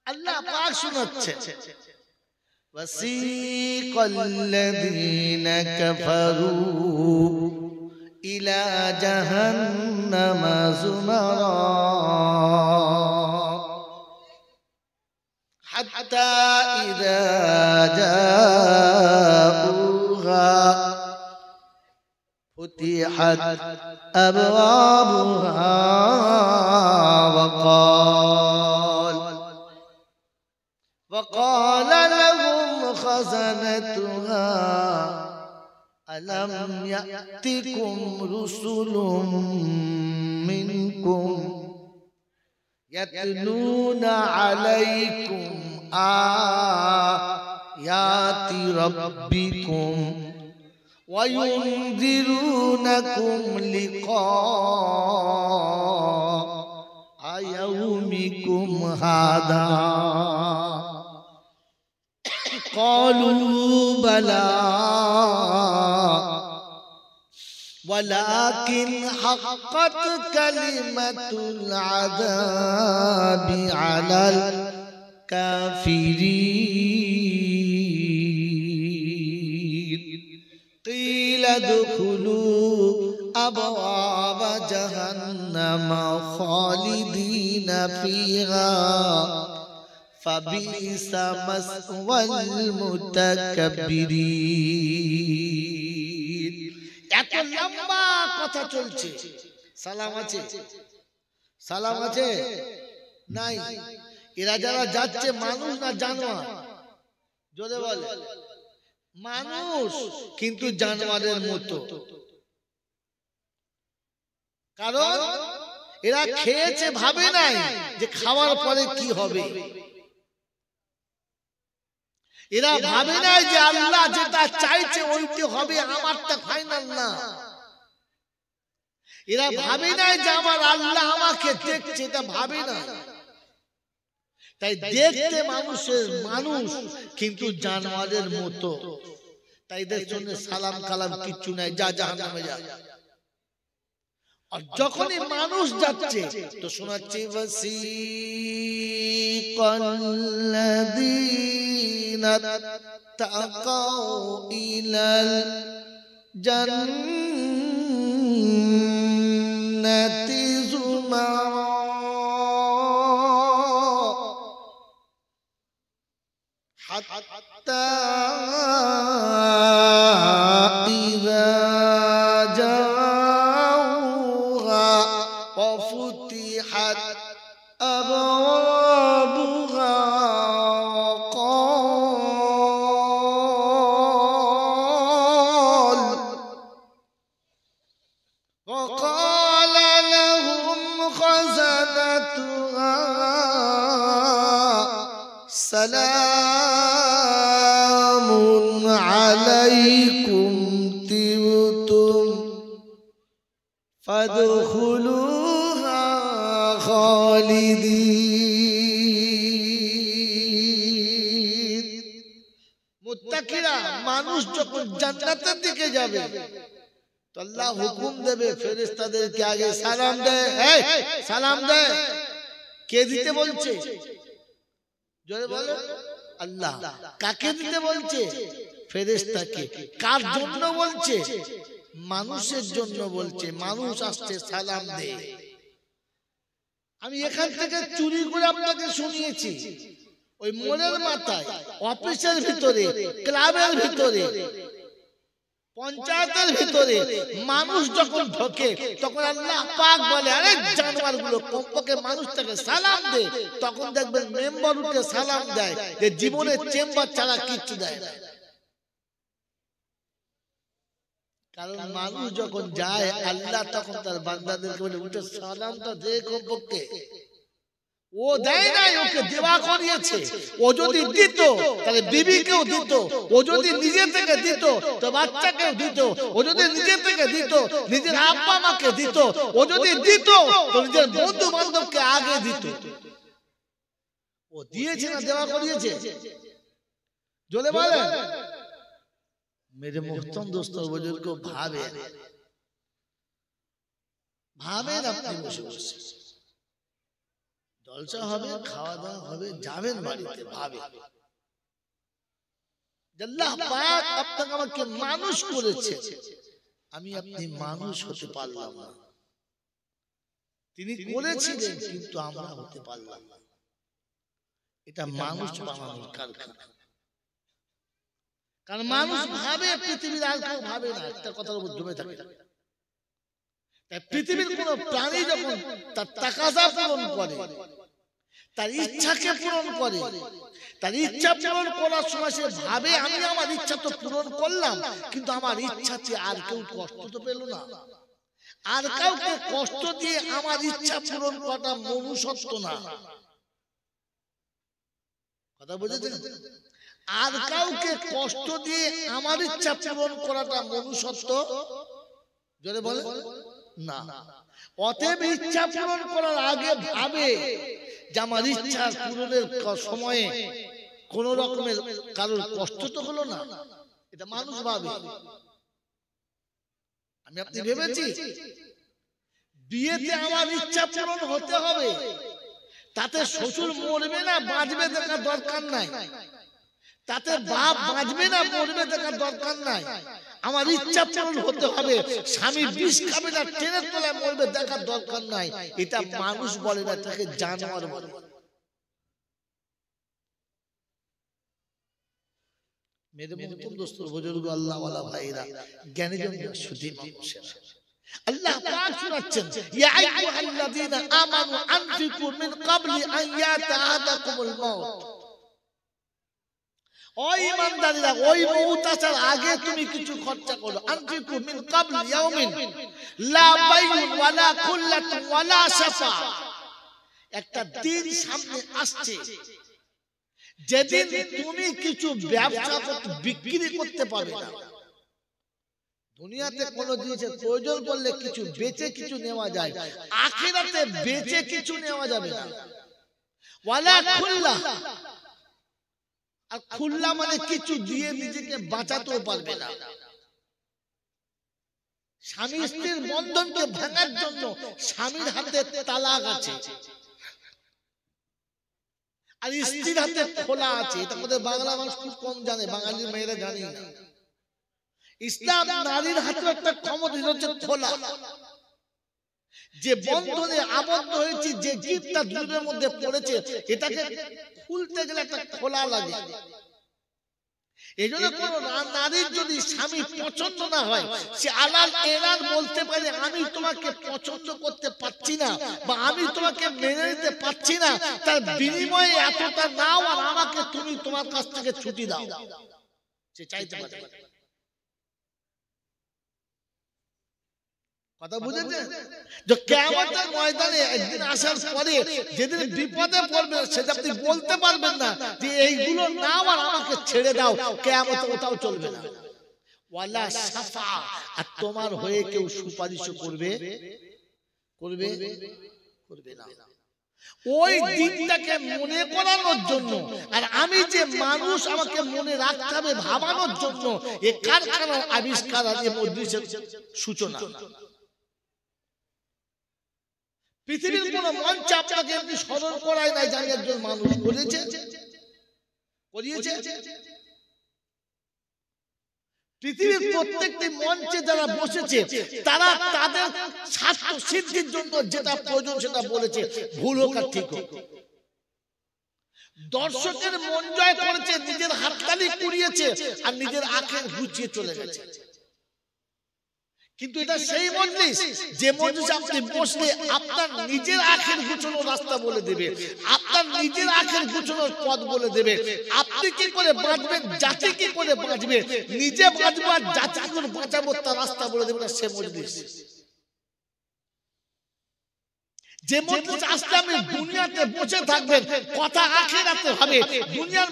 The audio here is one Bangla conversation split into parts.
আল্লাহ পাক শোনাচ্ছে ওয়াসিকাল্লাযীনা কাফারু ইলা জাহান্নামা যুমারা হাত্তা ইযা জাউহা ফুতিহাত আবওয়াবুহা وقال لهم خزنتها ألم يأتكم رسل منكم يتلون عليكم آيات ربكم وينذرونكم لقاء يومكم هذا قالوا بلى ولكن حقت كلمة العذاب على الكافرين قيل ادخلوا أبواب جهنم خالدين فيها فبئس مثوى المتكبرين এত লম্বা কথা চলছে সালাম আছে সালাম আছে নাই এরা যারা যাচ্ছে মানুষ না জানোয়ার জোরে বলে মানুষ কিন্তু জানোয়ারের মতো কারণ এরা খেয়েছে ভাবে নাই যে খাওয়ার পরে কি হবে এরা ভাবে নাই যে আল্লাহ যেটা চাইছে ওইটা হবে আমারটা ফাইনাল না এরা ভাবে নাই যে আমার আল্লাহ আমাকে দেখছে এটা ভাবে না তাই দেখতে মানুষের মানুষ কিন্তু জানোয়ারের মতো তাই এদের জন্য সালাম কালাম কিচ্ছু নাই যা জাহান্নামে যা আর যখনই মানুষ যাচ্ছে তো শোনাচ্ছে ওয়াসিকাল্লাযীনা তাকাউ ইলাল জান্নাতি যুমারা হাত্তা ইযা وفتحت أبوابها وقال لهم خزنتها سلام عليكم طبتم فادخلوها খালিদিন মুত্তাকিরা মানুষ যখন জান্নাতের দিকে যাবে তো আল্লাহ হুকুম দেবে ফেরেশতাদেরকে আগে সালাম দেয় এই সালাম দেয় কে দিতে বলছে জোরে বলো আল্লাহ কাকে দিতে বলছে ফেরেশতাকে কার জন্য বলছে মানুষের জন্য বলছে মানুষ আসছে সালাম দে আমি এখান থেকে চুরি করে আপনাকে শুনিয়েছি ওই মোড়ের মাথায় অফিসের ভিতরে ক্লাবের ভিতরে পঞ্চায়েতের ভিতরে মানুষ যখন ঢোকে তখন আল্লাহ পাক বলে আরে জানোয়ারগুলো কমপক্ষে মানুষটাকে সালাম দে তখন দেখবেন মেম্বার উঠে সালাম দেয় যে জীবনে চেম্বার ছাড়া কিচ্ছু দেয় না কারণ মানুষ যখন যায় আল্লাহ তখন তার বান্দাদেরকে বলে উঠে সালামটা দে কমপক্ষে ও দেয় নাই ওকে দেওয়া করিয়েছে ও যদি দিত তাহলে বিবিকেও দিত ও যদি নিজে থেকে দিত তো বাচ্চাকেও দিত ও যদি নিজে থেকে দিত নিজের আব্বা মাকে দিত ও যদি দিত তো নিজের বন্ধু বান্ধবকে আগে দিত ও দিয়েছে না দেওয়া করিয়েছে জোরে বলে मेरे मोहतरम दोस्तों बुजुर्गों भावें ভাবেন আপনি বসে বসে জলসা হবে, খাওয়া দাওয়া হবে, যাবেন বাড়িতে, ভাবে আল্লাহ পাক আপনাকে আমাকে মানুষ করেছে, আমি আপনি মানুষ হতে পারলাম না। তিনি করেছিলেন কিন্তু আমরা হতে পারলাম না। এটা মানুষ বানানোর কারখানা। কারণ মানুষ ভাবে, পৃথিবীর আর কেউ ভাবে না, একটা কথার উপর জমে থাকে। তাই পৃথিবীর কোন প্রাণী যখন তার তাকাজা পূরণ করে, তার ইচ্ছাকে পূরণ করে, তার ইচ্ছা পূরণ করার সময় সে ভাবে আমি আমার ইচ্ছা তো পূরণ করলাম, কিন্তু আমার ইচ্ছাতে আর কেউ কষ্ট তো পেল না। আর কাউকে কষ্ট দিয়ে আমার ইচ্ছা পূরণ করাটা মনুষ্যত্ব না। কথা বুঝেছেন? আর কাউকে কষ্ট দিয়ে আমার ইচ্ছা পূরণ করাটা মনুষ্যত্ব জোরে বলে না। অতএব ইচ্ছা পূরণ করার আগে ভাবে যে আমার ইচ্ছা পূরণের সময়ে কোন রকমের কারোর কষ্ট তো হলো না। এটা মানুষ ভাবে। আমি আপনি ভেবেছি বিয়েতে আমার ইচ্ছা পূরণ হতে হবে, তাতে শ্বশুর মরবে না বাঁচবে দেখার দরকার নাই, তাতে বাপ বাঁচবে না মরবে দেখার দরকার নাই, আমার ইচ্ছা পূরণ হতে হবে। স্বামী বিষ খাবে না ট্রেনের তলায় মরবে দেখার দরকার নাই। এটা মানুষ বলে না, তাকে জানোয়ার বলে। মেরে মুহতম দোস্তর বুজুর্গ আল্লাহ ওয়ালা ভাইরা জ্ঞানীজন সুধী মানুষেরা আল্লাহ পাক শোনাচ্ছেন, ইয়া আইয়ুহাল্লাযীনা আমানু আনফিকু মিন ক্বাবলি আন ইয়াতা আহাদাকুমুল মাউত। ও ঈমানদাররা, ওই মউত আসার আগে তুমি কিছু খরচা করো। আনফিকু মিন ক্বাবলি ইয়াউমিন লা বাইউন ওয়ালা কুল্লাতুন ওয়ালা শাফা। একটা দিন সামনে আসছে যেদিন তুমি কিছু ব্যবসা বিক্রি করতে পারবে না। দুনিয়াতে কোন জিনিসের প্রয়োজন পড়লে কিছু বেচে কিছু নেওয়া যায়, আখিরাতে বেচে কিছু নেওয়া যাবে না। ওয়ালা খুল্লা, আর খুল্লা মানে কিছু দিয়ে নিজেকে বাঁচাতেও পারবে না। স্বামী স্ত্রীর বন্ধনকে ভাঙার জন্য স্বামীর হাতে তালাক আছে আর স্ত্রীর হাতে খোলা আছে। এটা আমাদের বাংলা মানুষ খুব কম জানে, বাঙালি মেয়েরা জানে না। ইসলাম নারীর হাতে একটা ক্ষমতা হচ্ছে খোলা। যে বন্ধনে আবদ্ধ হয়েছে, যে গিফটটা দুজনের মধ্যে পড়েছে, এটাকে খুলতে গেলে একটা খোলা লাগে। এই জন্য কোন নারীর যদি স্বামী পছন্দ না হয়, সে আলাল এলান বলতে পারে আমি তোমাকে পছন্দ করতে পারছি না, বা আমি তোমাকে মেনে নিতে পারছি না, তার বিনিময়ে এতটা নাও আর আমাকে তুমি তোমার কাছ থেকে ছুটি দাও। সে চাইতে পারে। কথা বুঝেছেন? যে কিয়ামতের ময়দানে একদিন আসার পরে যেদিন বিপদে পড়বে, সেটা আপনি বলতে পারবেন না যে এইগুলো নাও আর আমাকে ছেড়ে দাও। কিয়ামতে ওটাও চলবে না। ওয়ালা শাফা, আর তোমার হয়ে কেউ সুপারিশ করবে না। ওই দিনটাকে মনে করানোর জন্য, আর আমি যে মানুষ আমাকে মনে রাখতে হবে ভাবানোর জন্য এই কারখানার আবিষ্কার আর এই মজলিসের সূচনা। পৃথিবীর কোন মঞ্চ আপনাকে এমনি স্মরণ করায় নাই জানি একজন মানুষ করিয়েছে। পৃথিবীর প্রত্যেকটি মঞ্চে যারা বসেছে তারা তাদের স্বার্থ সিদ্ধির জন্য যেটা প্রয়োজন সেটা বলেছে, ভুল হোক আর ঠিক হোক। দর্শকের মন জয় করেছে, নিজের হাততালি কুড়িয়েছে আর নিজের আখের গুছিয়ে চলে গেছে। কিন্তু এটা সেই মজলিস যে মজলিসে আপনি বসলে আপনার নিজের আখের গুছানোর রাস্তা বলে দেবে, আপনার নিজের আখের গুছানোর পথ বলে দেবে। আপনি কি করে বাঁচবেন, জাতি কি করে বাঁচবে, নিজে বাঁচবো আর জাতি কি করে বাঁচাবো তার রাস্তা বলে দেবে না সে মজলিস। যে মজলিস আসলে আপনি দুনিয়াতে বসে থাকবেন, কথা আখিরাতে হবে। দুনিয়ার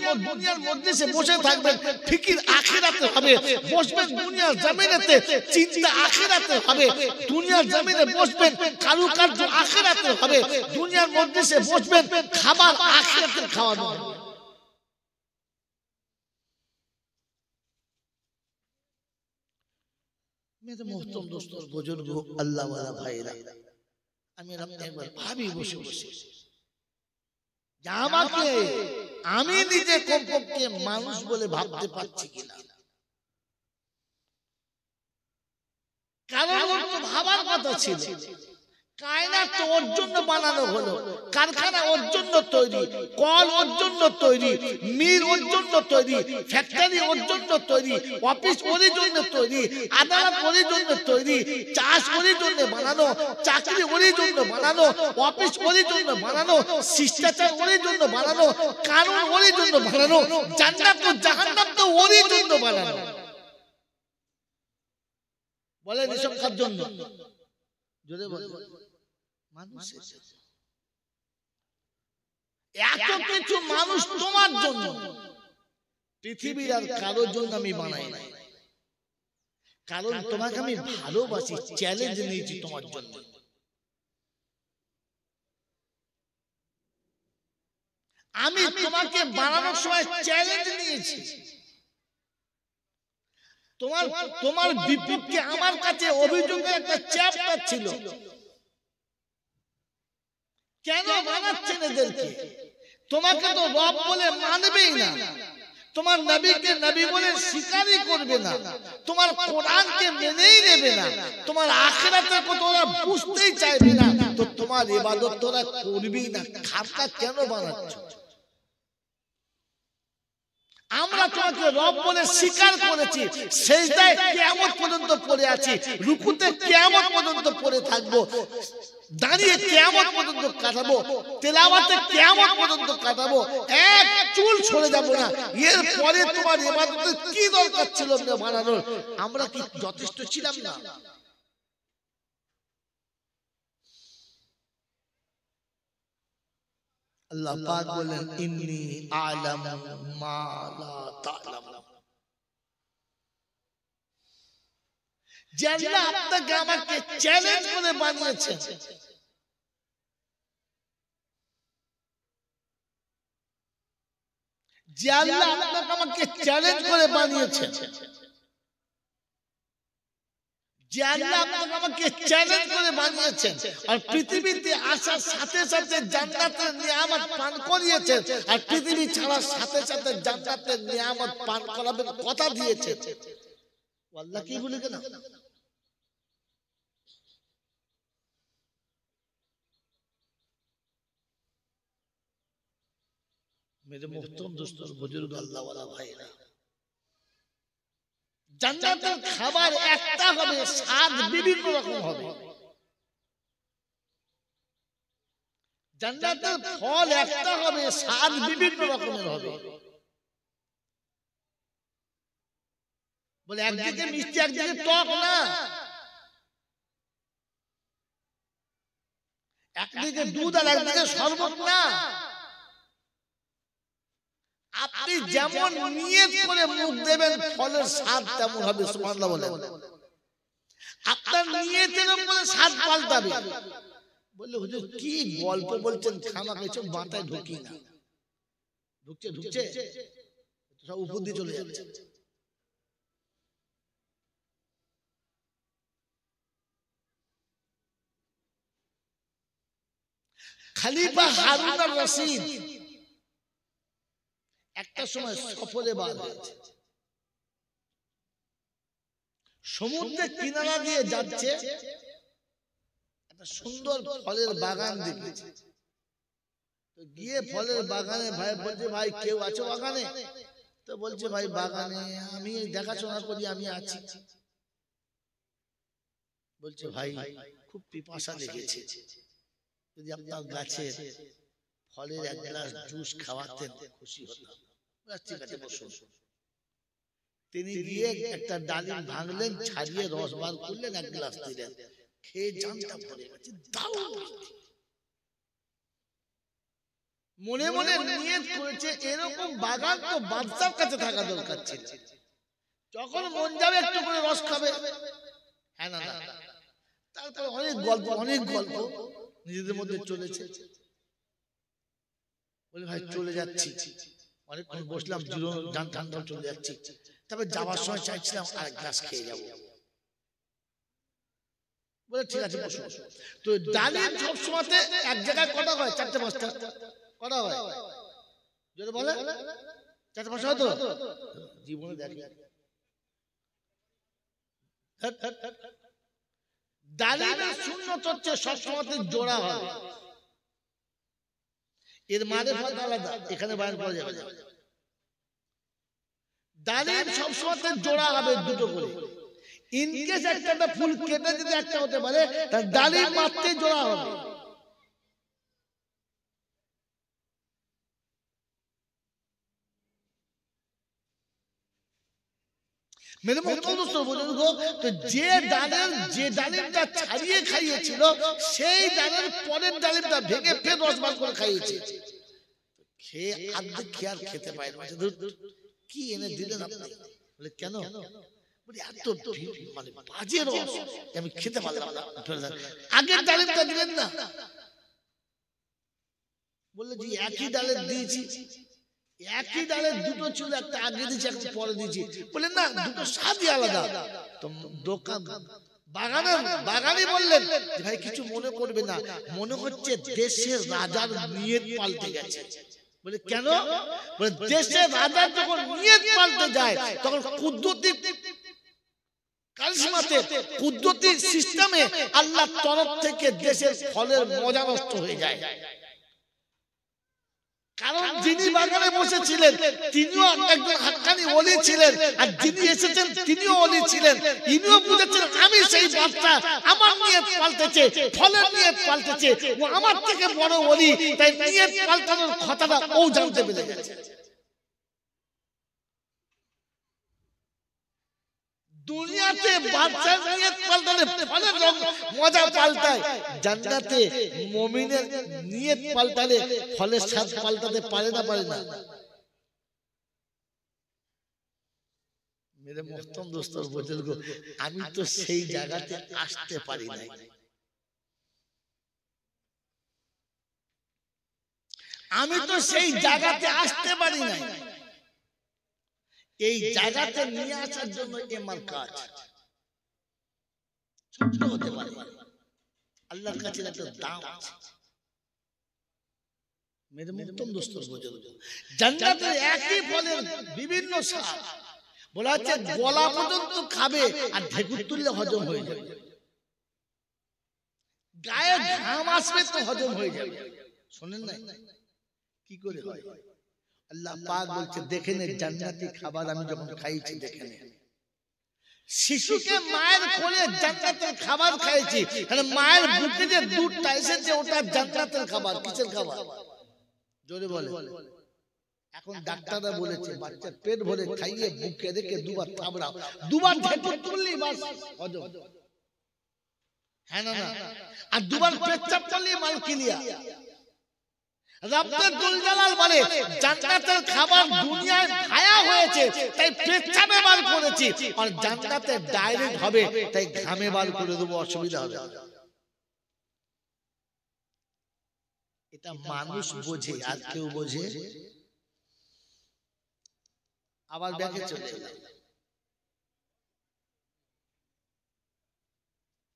মজলিসে বসে থাকবেন, ফিকির আখিরাতে হবে। বসবেন দুনিয়ার জমিনেতে, চিন্তা আখিরাতে হবে। দুনিয়ার জমিনে বসবেন, কারুকার্য আখিরাতে হবে। দুনিয়ার মজলিসে বসবেন, খাবার আখিরাতে খাওয়ানো হবে। মেরে মোহতরম দোস্তর বুজুর্গ আল্লাহ ওয়ালা ভাইরা, আমি একবার ভাবি বসে বসে আমাকে আমি নিজে কমপক্ষে মানুষ বলে ভাবতে পারছি কিনা। কারণ ওর তো ভাবার কথা ছিল, কায়নাত তো ওর জন্য বানানো হলো, কারখানা ওর জন্য তৈরি, কল ওর জন্য তৈরি, মিল ওর জন্য তৈরি, ফ্যাক্টরি ওর জন্য তৈরি, অফিস ওর জন্য তৈরি, আদালত ওর জন্য তৈরি, চাষ ওর জন্য বানানো, চাকরি ওর জন্য বানানো, অফিস ওর জন্য বানানো, শিষ্টাচার ওর জন্য বানানো, কানুন ওর জন্য বানানো, জান্নাত ও জাহান্নাম তো ওর জন্য বানানো। বলেন এসব কার জন্য? জোরে বলেন। মানুষের এত কিছু মানুষ তোমার জন্য, পৃথিবীর আর কারোর জন্য আমি বানাই নাই। কারণ তোমাকে আমি ভালোবাসি, চ্যালেঞ্জ নিয়েছি তোমার জন্য। আমি তোমাকে বানানোর সময় চ্যালেঞ্জ নিয়েছি। তোমার বিপক্ষে আমার কাছে অভিযোগের একটা চ্যাপ্টার ছিল। কেন বানাচ্ছেন এদেরকে? তোমাকে তো রব বলে মানবেই না, তোমার নবীকে নবী বলে স্বীকারই করবে না, তোমার কোরআনকে মেনেই নেবে না, তোমার আখিরাতের কথা ওরা বুঝতেই চাইবে না, তো তোমার ইবাদত তোরা করবেই না। খাতা কেন বানাচ্ছ? আমরা তোমাকে রব বলে স্বীকার করেছি, সেজদায় কিয়ামত পর্যন্ত পড়ে আছি, রুকুতে কিয়ামত পর্যন্ত পড়ে থাকবো, দাঁড়িয়ে কিয়ামত পর্যন্ত কাটাবো, তেলাওয়াতে কিয়ামত পর্যন্ত কাটাবো, এক চুল ছড়ে যাব না। এর পরে তোমার ইবাদতের কি দরকার ছিল বানানোর? আমরা কি যথেষ্ট ছিলাম না? আল্লাহ পাক বলেন ইন্নী আ'লামু মা লা তা'লামুন। যে আল্লাহ আপনাকে আমাকে চ্যালেঞ্জ করে বানিয়েছেন, যে আল্লাহ আপনাকে আমাকে চ্যালেঞ্জ করে বানিয়েছেন, যে আল্লাহ আপনাকে আমাকে চ্যালেঞ্জ করে বানিয়েছেন, আর পৃথিবীতে আসার সাথে সাথে জান্নাতের নিয়ামত পান করিয়েছেন, আর পৃথিবী ছাড়ার সাথে সাথে জান্নাতের নিয়ামত পান করাবেন কথা দিয়েছেন, আল্লাহ কি বলে কেন? मेरे मोहतरम दोस्तों, बुजुर्ग अल्लाह वाला भाईरा, জান্নাতের খাবার একটা হবে, স্বাদ বিভিন্ন রকম হবে। জান্নাতের ফল একটা হবে, স্বাদ বিভিন্ন রকমের হবে। বলে একদিকে মিষ্টি একদিকে টক না, একদিকে দুধ আর একদিকে শরবত না। আপনি যেমন নিয়ত করে মুখ দেবেন, ফলের স্বাদ তেমন হবে। সুবহানাল্লাহ বলেন। আপনার নিয়তের উপরে স্বাদ পাল্টাবে। বললে হুজুর কি গল্প বলছেন, খামাখা এসব মাথায় ঢুকি না। ঢুকছে সব উপর দিয়ে চলে যাচ্ছে। খলিফা হারুন আর রশিদ একটা সময় সফরে বার হয়েছে, সমুদ্রের কিনারা দিয়ে যাচ্ছে, একটা সুন্দর ফলের বাগান দেখেছে। তো গিয়ে ফলের বাগানে ভাই বলছে, ভাই কেউ আছে বাগানে? তো বলছে, ভাই বাগানে আমি দেখাশোনা করি, আমি আছি। বলছে, ভাই খুব পিপাসা লেগেছে, যদি আপনার গাছের ফলের এক গ্লাস জুস খাওয়াতেন খুশি হতাম। ঠিক আছে বসুন। তিনি গিয়ে একটা ডালিম ভাঙলেন, ছাড়িয়ে রস বার করলেন, এক গ্লাস দিলেন, খেয়ে জানটা ভরে গেছে। মনে মনে নিয়ত করেছে, এরকম বাগান তো বাদশার কাছে থাকা দরকার ছিল, যখন মন যাবে একটু করে রস খাবে। হ্যাঁ না, তারপরে অনেক গল্প নিজেদের মধ্যে চলেছে। বলে, ভাই চলে যাচ্ছি, অনেকক্ষণ বসলাম, যান ঠান্ডা চলে যাচ্ছি, তবে যাওয়ার সময় চাইছিলাম আর গ্লাস খেয়ে যাবো। বলে ঠিক আছে বসো। তো ডালিম সবসময় এক জায়গায় কটা হয়, 4টে 5টা। কটা হয় যদি বলে 4-5 হয় তো জীবনে দেখি ডালিমের সুন্নত হচ্ছে সবসময় জোড়া হবে, এর মারেফত আলাদা, এখানে বয়ান করা যাবে না। ডালিম সবসময় জোড়া হবে দুটো করে, ইনকেস একটা ফুল কেটে যদি একটা হতে পারে তার ডালিম মাত্রে জোড়া হবে। মেরে মতো বুজুর্গ, তো যে ডালিমটা ছাড়িয়ে খাইয়েছিল সেই ডালের পরের ডালিমটা ভেঙে ফের রস বার করে খাইয়েছে, খেয়ে আর্ধেক খেয়ে আর খেতে পায় না। কি এনে দিলেন আপনি? বলে কেন? বলে এত মানে বাজে রস আমি খেতে পারলাম না, আগের ডালিমটা দিলেন না। বললে জি একই ডালের দিয়েছি, একই ডালের দুটো ছিল, একটা আগে দিয়েছি একটা পরে দিয়েছি। বলে না, দুটো স্বাদই আলাদা। তো দোকান বাগানে বললেন ভাই কিছু মনে করবে না, মনে হচ্ছে দেশের রাজার নিয়ত পাল্টে গেছে। বলে কেন? বলে দেশের রাজার যখন নিয়ত পাল্টে যায় তখন কুদরতি কারিশমাতে কুদরতি সিস্টেমে আল্লাহর তরফ থেকে দেশের ফলের মজা নষ্ট হয়ে যায়। কারণ যিনি বাগানে বসেছিলেন তিনিও একজন হাক্কানি ওলি ছিলেন, আর যিনি এসেছেন তিনিও ওলি ছিলেন। ইনিও বুঝেছেন আমি সেই বাচ্চা, আমার নিয়ত পাল্টেছে, ফলের নিয়ত পাল্টেছে, ও আমার থেকে বড় ওলি, তাই নিয়ত পাল্টানোর কথাটা ও জানতে পেরে গেছে। দুনিয়াতে বাচ্চার নিয়ত পাল্টালে ফলের রং মজা পাল্টায়, জান্নাতে মুমিনের নিয়ত পাল্টালে ফলের স্বাদ পাল্টাতে পারে না? পারে না? মেরে মোহতরম দোস্তর বুজুর্গ, আমি তো সেই জায়গাতে আসতে পারি নাই। আমি তো সেই জায়গাতে আসতে পারি নাই। এই জায়গাতে নিয়ে আসার জন্য আমার কাজ ছোট হতে পারে, আল্লাহর কাছে একটা দাম আছে। মেরে মুহতরম দোস্তর বুজুর্গ, জান্নাতের একই ফলের বিভিন্ন স্বাদ। বলা হচ্ছে গলা পর্যন্ত খাবে আর ঢেকুর তুললে হজম হয়ে যাবে, গায়ে ঘাম আসবে তো হজম হয়ে যাবে। শোনেন না কি করে হয়? আল্লাহ পাক বলছে দেখে নে জান্নাতি খাবার আমি যখন খাইছি, দেখে নে শিশুকে মায়ের কোলে জান্নাতের খাবার খাইছি, মানে মায়ের বুকে যে দুধটা এসেছে ওটা জান্নাতের খাবার। কিসের খাবার? জোরে বলে। এখন ডাক্তাররা বলেছে বাচ্চা পেট ভরে খাইয়ে বুকে রেখে দুবার থাবড়াও, দুবার ঢেকুর তুললি বাস হজম। হ্যাঁ না না, আর দুবার পেচ্ছাপ করলি মাল ক্লিয়ার। রব্বে দুল জালাল বলে জান্নাতের খাবার দুনিয়ায় ভায়া হয়েছে তাই পেচ্ছাপে বার করেছি, আর জান্নাতে ডাইরেক্ট হবে তাই ঘামে বার করে দেবো, অসুবিধা হবে। এটা মানুষ বোঝে আর কেউ বোঝে। আবার ব্যাগে চলে এলাম,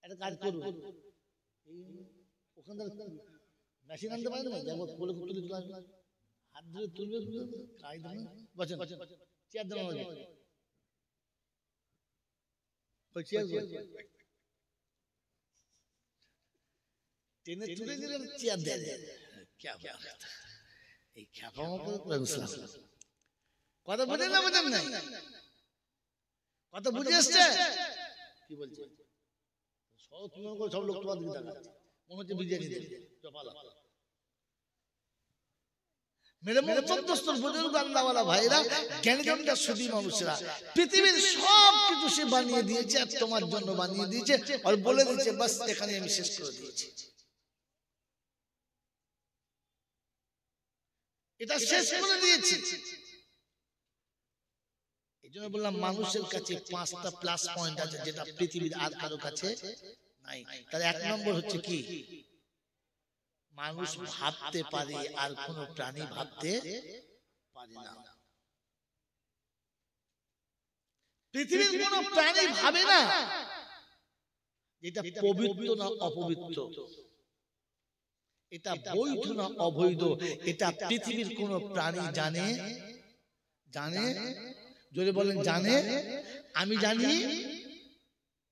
একটা কাজ করবো, ওখান থেকে মেশিন আনতে পারেন না, যাবো কোলে তুলে তুলে আসবে, হাত ধরে তুলবে, কাজ দেবেন, বসেন চেয়ার দেবেন, টেনে তুলে দিলেন চেয়ার দেন। এই খ্যাপা কথা বুঝেন না? বুঝেন না? কথা বুঝে এসছে? কি বলছে? সব লোক তোমার দিকে তাকাচ্ছে, মনে হচ্ছে বিরিয়ানি দেবে। মেরে মুহতরম দোস্তর বুজুর্গ আল্লাহওয়ালা ভাইরা, জ্ঞানীজনরা সুধী মানুষরা, পৃথিবীর সব কিছু সে বানিয়ে দিয়েছে আর তোমার জন্য বানিয়ে দিয়েছে, আর বলে দিয়েছে বাস এখানে আমি শেষ করে দিয়েছি, এটা শেষ করে দিয়েছি। এই জন্য বললাম মানুষের কাছে 5টা প্লাস পয়েন্ট আছে যেটা পৃথিবীর আর কারো কাছে নাই। তার 1 নম্বর হচ্ছে কি? মানুষ ভাবতে পারে আর কোন প্রাণী ভাবতে পারে না। পৃথিবীর কোন প্রাণী ভাবে না যেটা পবিত্র না অপবিত্র, এটা বৈধ না অবৈধ এটা পৃথিবীর কোন প্রাণী জানে? জানে? যদি বলেন জানে, আমি জানি,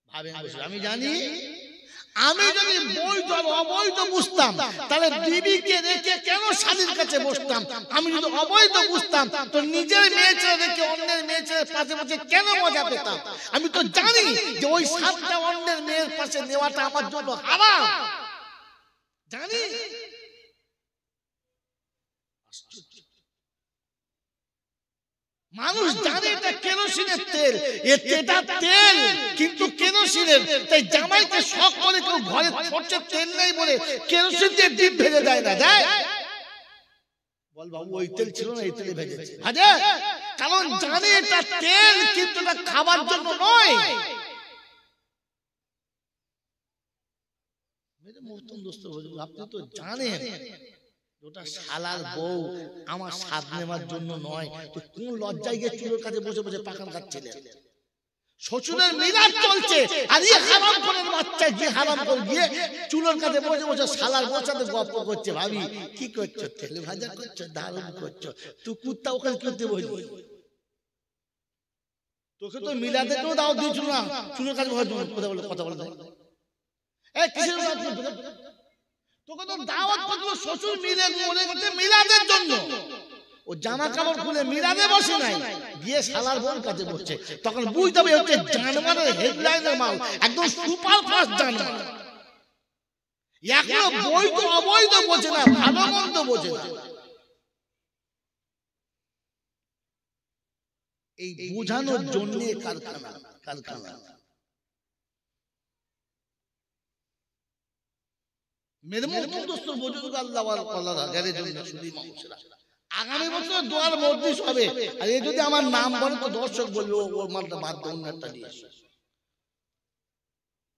ভাবেন আমি জানি। আমি যদি বৈধ অবৈধ বুঝতাম তাহলে বিবিকে রেখে কেন স্বামীর কাছে বসতাম? আমি যদি অবৈধ বুঝতাম তো নিজের মেয়ে ছেলে রেখে অন্যের মেয়ে ছেলের পাশে বসে কেন মজা পেতাম? আমি তো জানি যে ওই সাতটা অন্যের মেয়ের পাশে নেওয়াটা আমার জন্য হারাম, জানি। মানুষ জানে এটা কেরোসিনের তেল, এটা তেল কিন্তু কেরোসিনের, তাই জামাইকে শখ করে কেউ ঘরে ছড়ছে তেল নেই বলে কেরোসিন দিয়ে ডিপ ভেজে দেয় না, দেয়? বল বাবু ওই তেল ছিল না, এই তেলে ভেজেছে, ভাজে, কারণ জানে এটা তেল কিন্তু এটা খাবার জন্য নয়। মেরে মহতম দোস্ত, আপনি তো জানেন ওটা শালার বউ আমার স্বাদ নেওয়ার জন্য নয়, তো কোন লজ্জায় গিয়ে চুলোর কাছে বসে বসে পাকান খাচ্ছিলেন? শ্বশুরের মিলাদ চলছে আর এই হারাম করার বাচ্চা গিয়ে হারাম করে গিয়ে চুলোর কাছে বসে বসে শালার বউর সাথে গল্প করছে। ভাবি কি করছো? তেল ভাজা করছো, দারুণ করছো। তুই কুত্তা ওখানে করতে বসবি? তোকে তো মিলাদে কেউ দাও দিয়েছিল না, চুলোর কাছে কথা বলে তোকে তো দাওয়াত করলো শ্বশুর মিলে মরে গেছে মিলাদের জন্য, ও জামা কাপড় খুলে মিলাদে বসে নাই, গিয়ে শালার বোন কাছে বসছে। তখন বুঝতে হবে হচ্ছে জানোয়ারের হেডলাইনের মাল, একদম সুপার ফাস্ট জানোয়ার। এখনো বৈধ অবৈধ বোঝে না, ভালো মন্দ বোঝে না। এই বোঝানোর জন্য কারখানা কারখানা মেরে মহতম দোস্ত বুজুর্গ আল্লাহ ওয়ালা গারে জন্য শুধু মানুষরা আগামী বছর দোয়ার মজলিস হবে, আর এই যদি আমার নাম বলে তো দর্শক বলবে ও মালটা বাদ দাও, অন্যটা নিয়ে আসো,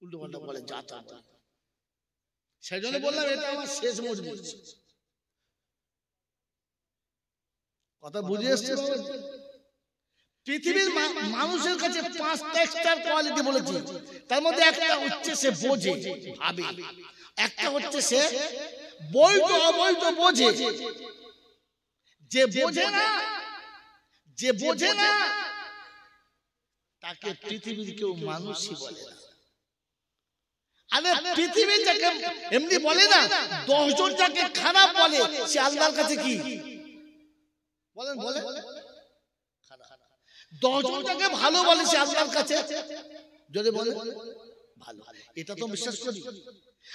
উল্টো পাল্টা বলে যাতা। সেই জন্য বললাম এটা আমার শেষ মজলিস। কথা বুঝে এসছে? পৃথিবীর মানুষের কাছে 5টা এক্সট্রা কোয়ালিটি বলেছি, তার মধ্যে একটা হচ্ছে সে বোঝে ভাবে, একটা হচ্ছে সে বৈধ অবৈধ বোঝে। যে বোঝে না, যে বোঝে না তাকে পৃথিবীর কেউ মানুষই বলে না। আরে পৃথিবী যাকে এমনি বলে না, 10 জন যাকে খারাপ বলে সে আল্লাহর কাছে কি বলেন? বলে 10 জন যাকে ভালো বলে সে আল্লাহর কাছে যদি বলে ভালো। এটা তো বিশ্বাস করি,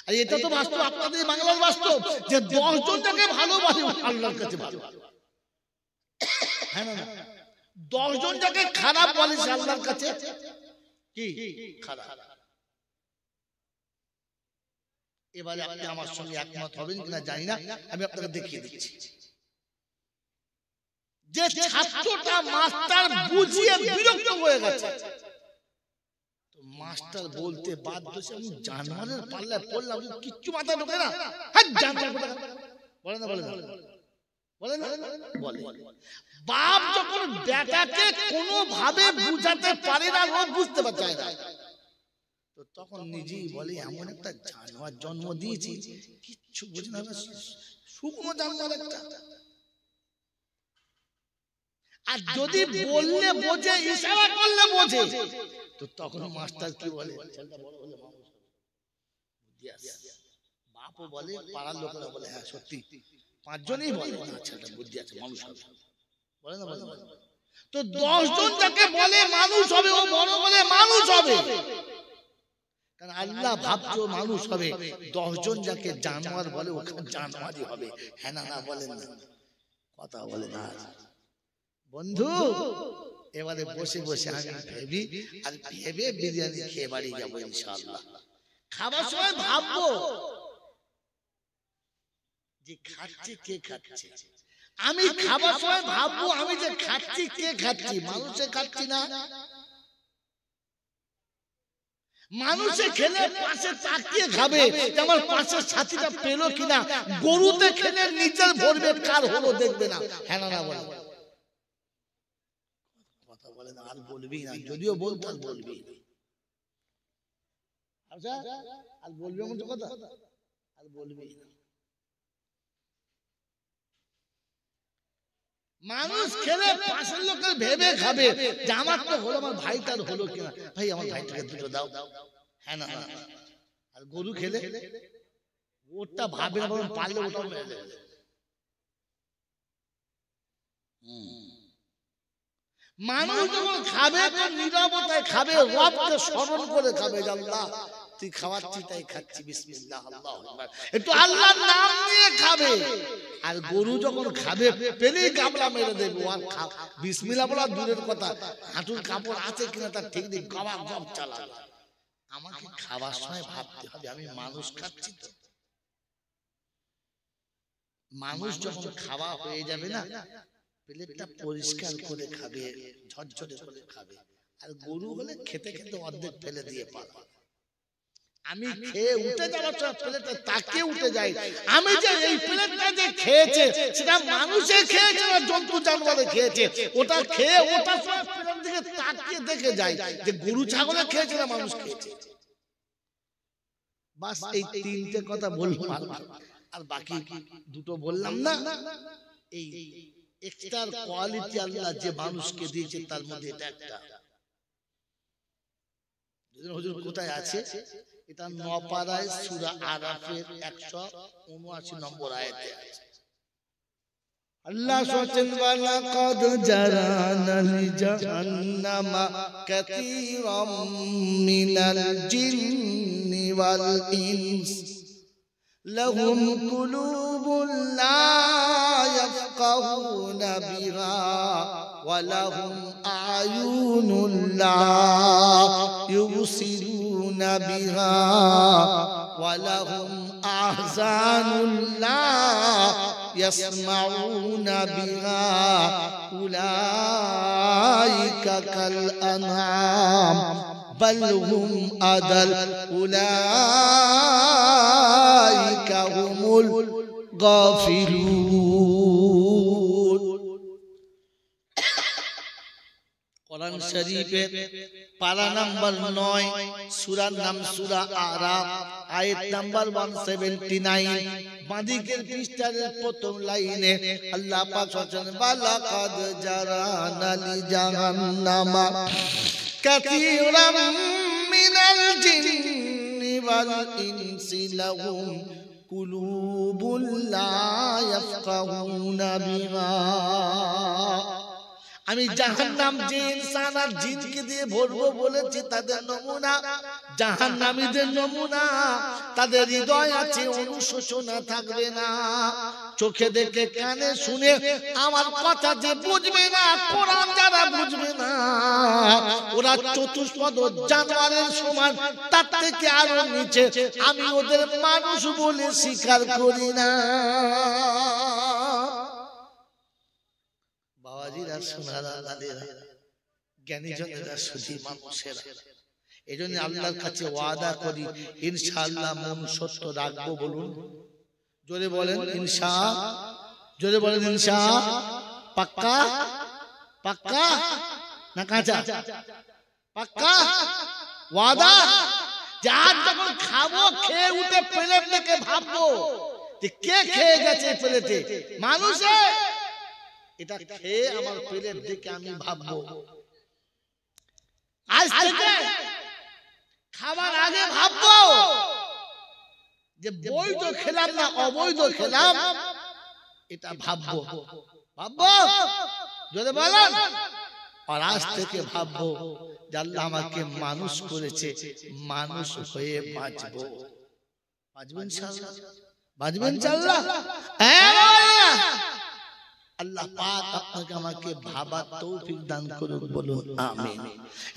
আর এটা তো বাস্তব, আপনাদের বাংলার বাস্তব যে 10 জন যাকে ভালো বলে আল্লাহর কাছে ভালো। হ্যাঁ না, 10 জন যাকে খারাপ বলে সে আল্লাহর কাছে কি খারাপ। এবারে আপনি আমার সঙ্গে একমত হবেন কিনা জানি না, আমি আপনাকে দেখিয়ে দিচ্ছি। যে ছাত্রটা মাস্টার বুঝিয়ে বিরক্ত হয়ে গেছে, তো মাস্টার বলতে বাধ্য, আমি জানোয়ারের পাল্লায় পড়লাম, কিচ্ছু মাথায় ঢোকে না। হ্যাঁ জানোয়ার বলে না, বলে না, বলে না, বলে। বাপ যখন বেটাকে কোনো ভাবে বুঝাতে পারে না, ও বুঝতে পারছে না, তো তখন নিজেই বলে এমন একটা জানোয়ার জন্ম দিয়েছি কিচ্ছু বুঝে না, শুকনো জানোয়ার একটা। আর যদি বললে বোঝে, ইশারা করলে বোঝে, তো তখন মাস্টার কি বলে? ছেলেটা বড় হলে মানুষ হবে, বুদ্ধি আছে। বাপও বলে, পাড়ার লোকেরা বলে হ্যাঁ সত্যি, 5 জনই বলে না ছেলেটা বুদ্ধি আছে, মানুষ হবে, বলে না, বলে না। তো 10 জন যাকে বলে মানুষ হবে, ও বড় বলে মানুষ হবে, কারণ আল্লাহ ভাবছো মানুষ হবে। 10 জন যাকে জানোয়ার বলে ওখানে জানোয়ারই হবে। হ্যাঁ না, না বলেন না, কথা বলে না বন্ধু। এবারে বসে বসে আমি ভেবি, আর ভেবে বিরিয়ানি খেয়ে বাড়ি যাবো ইনশাআল্লাহ। খাবার সময় ভাববো যে খাচ্ছে কে খাচ্ছে। আমি খাবার সময় ভাববো আমি যে খাচ্ছি কে খাচ্ছি, মানুষে খাচ্ছি না। মানুষে খেলে পাশে তাকিয়ে খাবে যে আমার পাশের সাথীটা পেলো কিনা। গরুতে খেলে নিজের ভরবে, কার হলো দেখবে না। হ্যাঁ না, বলে কথা বলে না, আর বলবি না, যদিও বলতো আর বলবি আচ্ছা, আর বলবি এমন কথা আর বলবি না। মানুষ খেলে পাশের লোকের ভেবে খাবে যে আমার তো হলো, আমার ভাইটার হলো কিনা, ভাই আমার ভাইটাকে দুটো দাও, হ্যাঁ না। আর গরু খেলে ওটা ভাবে না, বরং পারলে ওটা মেরে দেবে। মানুষ যখন খাবে তো নীরবতায় খাবে, রবকে স্মরণ করে খাবে। আল্লাহ তুই খাওয়াচ্ছি তাই খাচ্ছি, বিসমিল্লাহ আল্লাহু আকবার, একটু আল্লাহর নাম নিয়ে খাবে। আর গরু যখন খাবে পেলেই গাবলা মেরে দেবে, আর বিসমিল্লাহ বলা দূরের কথা, হাঁটুর কাপড় আছে কিনা তার ঠিক নেই, গবা গব চালাবে। আমাকে খাবার সময় ভাবতে হবে আমি মানুষ খাচ্ছি তো। মানুষ যখন খাওয়া হয়ে যাবে না, প্লেটটা পরিষ্কার করে খাবে, ঝরঝরে করে খাবে। আর গরু হলে খেতে খেতে অর্ধেক ফেলে দিয়ে পারবে। আমি খেয়ে উঠে যাওয়ার সময় প্লেটে তাকিয়ে উঠে যাই, আমি যে এই প্লেটটা যে খেয়েছে সেটা মানুষে খেয়েছে না জন্তু জানোয়ারে খেয়েছে, ওটা খেয়ে ওটার সময় প্লেটের দিকে তাকিয়ে দেখে যাই যে গরু ছাগলে খেয়েছে না মানুষ খেয়েছে। বাস এই তিনটে কথা বললাম, আর বাকি দুটো বললাম না। এই এক্সট্রা কোয়ালিটি আল্লাহ যে মানুষকে দিয়েছে তার মধ্যে এটা একটা। হুজুর কোথায় আছে? এটা নপাড়ায় সূরা আরাফের 179 নম্বর আয়াতে আছে। আল্লাহ বলেন ওয়ালাকাদ জারানা লিজাহান্নামা কাসীরাম মিনাল জিন্নি ওয়াল ইনস লাহুম কুলুবুন লা ইয়াফকাহুনা বিহা ওয়া লাহুম আ'য়ুনুন লা ইউবসিরুনা বিহা ওয়া লাহুম আযানুন লা ইয়াসমাউনা বিহা উলাইকা কাল আনআম بل هم أضل أولئك هم الغافلون কোরআন শরীফের পারা নাম্বার 9, সূরার নাম সূরা আরাফ, আয়াত নাম্বার 179, বাঁদিকের পৃষ্ঠার প্রথম লাইনে আল্লাহ পাক বলেন ওয়ালাকাদ জারানা লিজাহান্নামা كثيرا من الجن والإنس لهم قلوب لا يفقهون بها। আমি জাহান্নাম যে ইনসান আর জিনকে দিয়ে ভরবো বলেছি তাদের নমুনা, জাহান্নামীদের নমুনা, তাদের হৃদয় আছে অনুশোচনা থাকবে না, চোখে দেখে কানে শুনে আমার কথা যে বুঝবে না, কোরআন যারা বুঝবে না, ওরা চতুষ্পদ জানোয়ারের সমান, তার থেকে আরো নিচে। আমি ওদের মানুষ বলে স্বীকার করি না। বাবাজিরা, সোনারা, দাদিরা, জ্ঞানীজনেরা, সুধী মানুষেরা, এই জন্য আল্লাহর কাছে ওয়াদা করি ইনশাআল্লাহ মন সত্য রাখবো। বলুন জোরে বলেন ইনশা, জোরে বলেন ইনশা। পাক্কা পাক্কা না কাঁচা? পাক্কা ওয়াদা। যে আজ যখন খাবো খেয়ে উঠে প্লেট থেকে ভাববো যে কে খেয়ে গেছে প্লেটে, মানুষে এটা খেয়ে আমার প্লেট দেখে আমি ভাববো। আজ থেকে খাবার আগে ভাববো যে বৈধ খেলাম না অবৈধ খেলাম, এটা ভাববো। ভাববো যদি বলেন, আর আজ থেকে ভাববো যে আল্লাহ আমাকে মানুষ করেছে, মানুষ হয়ে বাঁচবো। বাঁচবেন ইনশাআল্লাহ, বাঁচবেন ইনশাআল্লাহ। আল্লাহ পাক আপনাকে আমাকে ভাবার তৌফিক দান করুন, বলুন আমিন।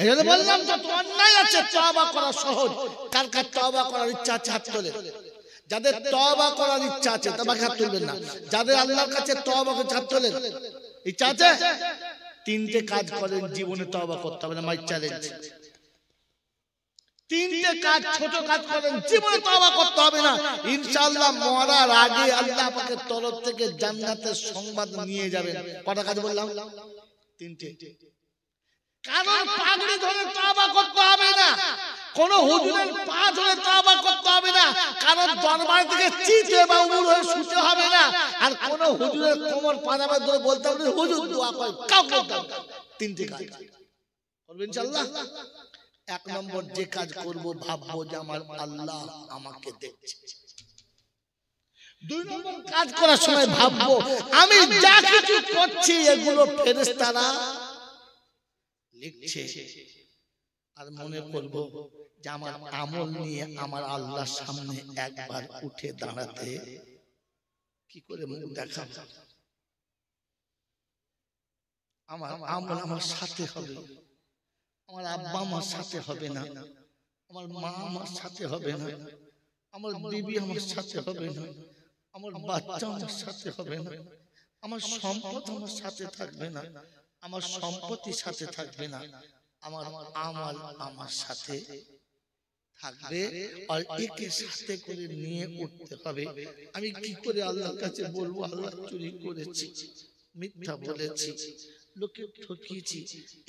এজন্য বললাম যত অন্যায় আছে তওবা করা সহজ। কার কার তওবা করার ইচ্ছা আছে হাত তোলেন। যাদের তওবা করার ইচ্ছা আছে তওবা হাত তুলবেন না। যাদের আল্লাহর কাছে তওবা করে হাত তোলেন, ইচ্ছা আছে, তিনটে কাজ করেন জীবনে তওবা করতে হবে না। মাই চ্যালেঞ্জ, তিনটে কাজ, ছোট কাজ করেন জীবনে তওবা করতে হবে না। ইনশাআল্লাহ মরার আগে আল্লাহ পাকের তরফ থেকে জান্নাতের সংবাদ নিয়ে যাবেন। কটা কাজ বললাম? তিনটে। কারণ পাগড়ি ধরে তওবা করতে হবে না, কোন হুজুরের পা ধরে তওবা করতে হবে না, কারণ দরবার থেকে চিতে বা উমর হয়ে শুতে হবে না, আর কোন হুজুরের কোমর পাজামা ধরে বলতে হবে হুজুর দোয়া করে, কাউ বলতে হবে। তিনটি কাজ করবেন ইনশাআল্লাহ। এক নম্বর, যে কাজ করব ভাববো যে আমার আল্লাহ আমাকে দেখছে। দুই নম্বর, কাজ করার সময় ভাববো আমি যা কিছু করছি এগুলো ফেরেশতারা লিখছে। আর মনে করব যে আমার আমল নিয়ে আমার আল্লাহর সামনে একবার উঠে দাঁড়াতে কি করে মুখ দেখাবো। আমার আমল আমার সাথে হবে, আমার আব্বা আমার সাথে হবে না, আমার মা আমার সাথে হবে না, আমার বিবি আমার সাথে হবে না, আমার বাচ্চা আমার সাথে হবে না, আমার সম্পদ আমার সাথে থাকবে না, আমার সম্পত্তির সাথে থাকবে না, আমার আমল আমার সাথে থাকবে। আর একে সাথে করে নিয়ে উঠতে হবে। আমি কি করে আল্লাহর কাছে বলবো আল্লাহ চুরি করেছি, মিথ্যা বলেছি, লোকে ঠকিয়েছি,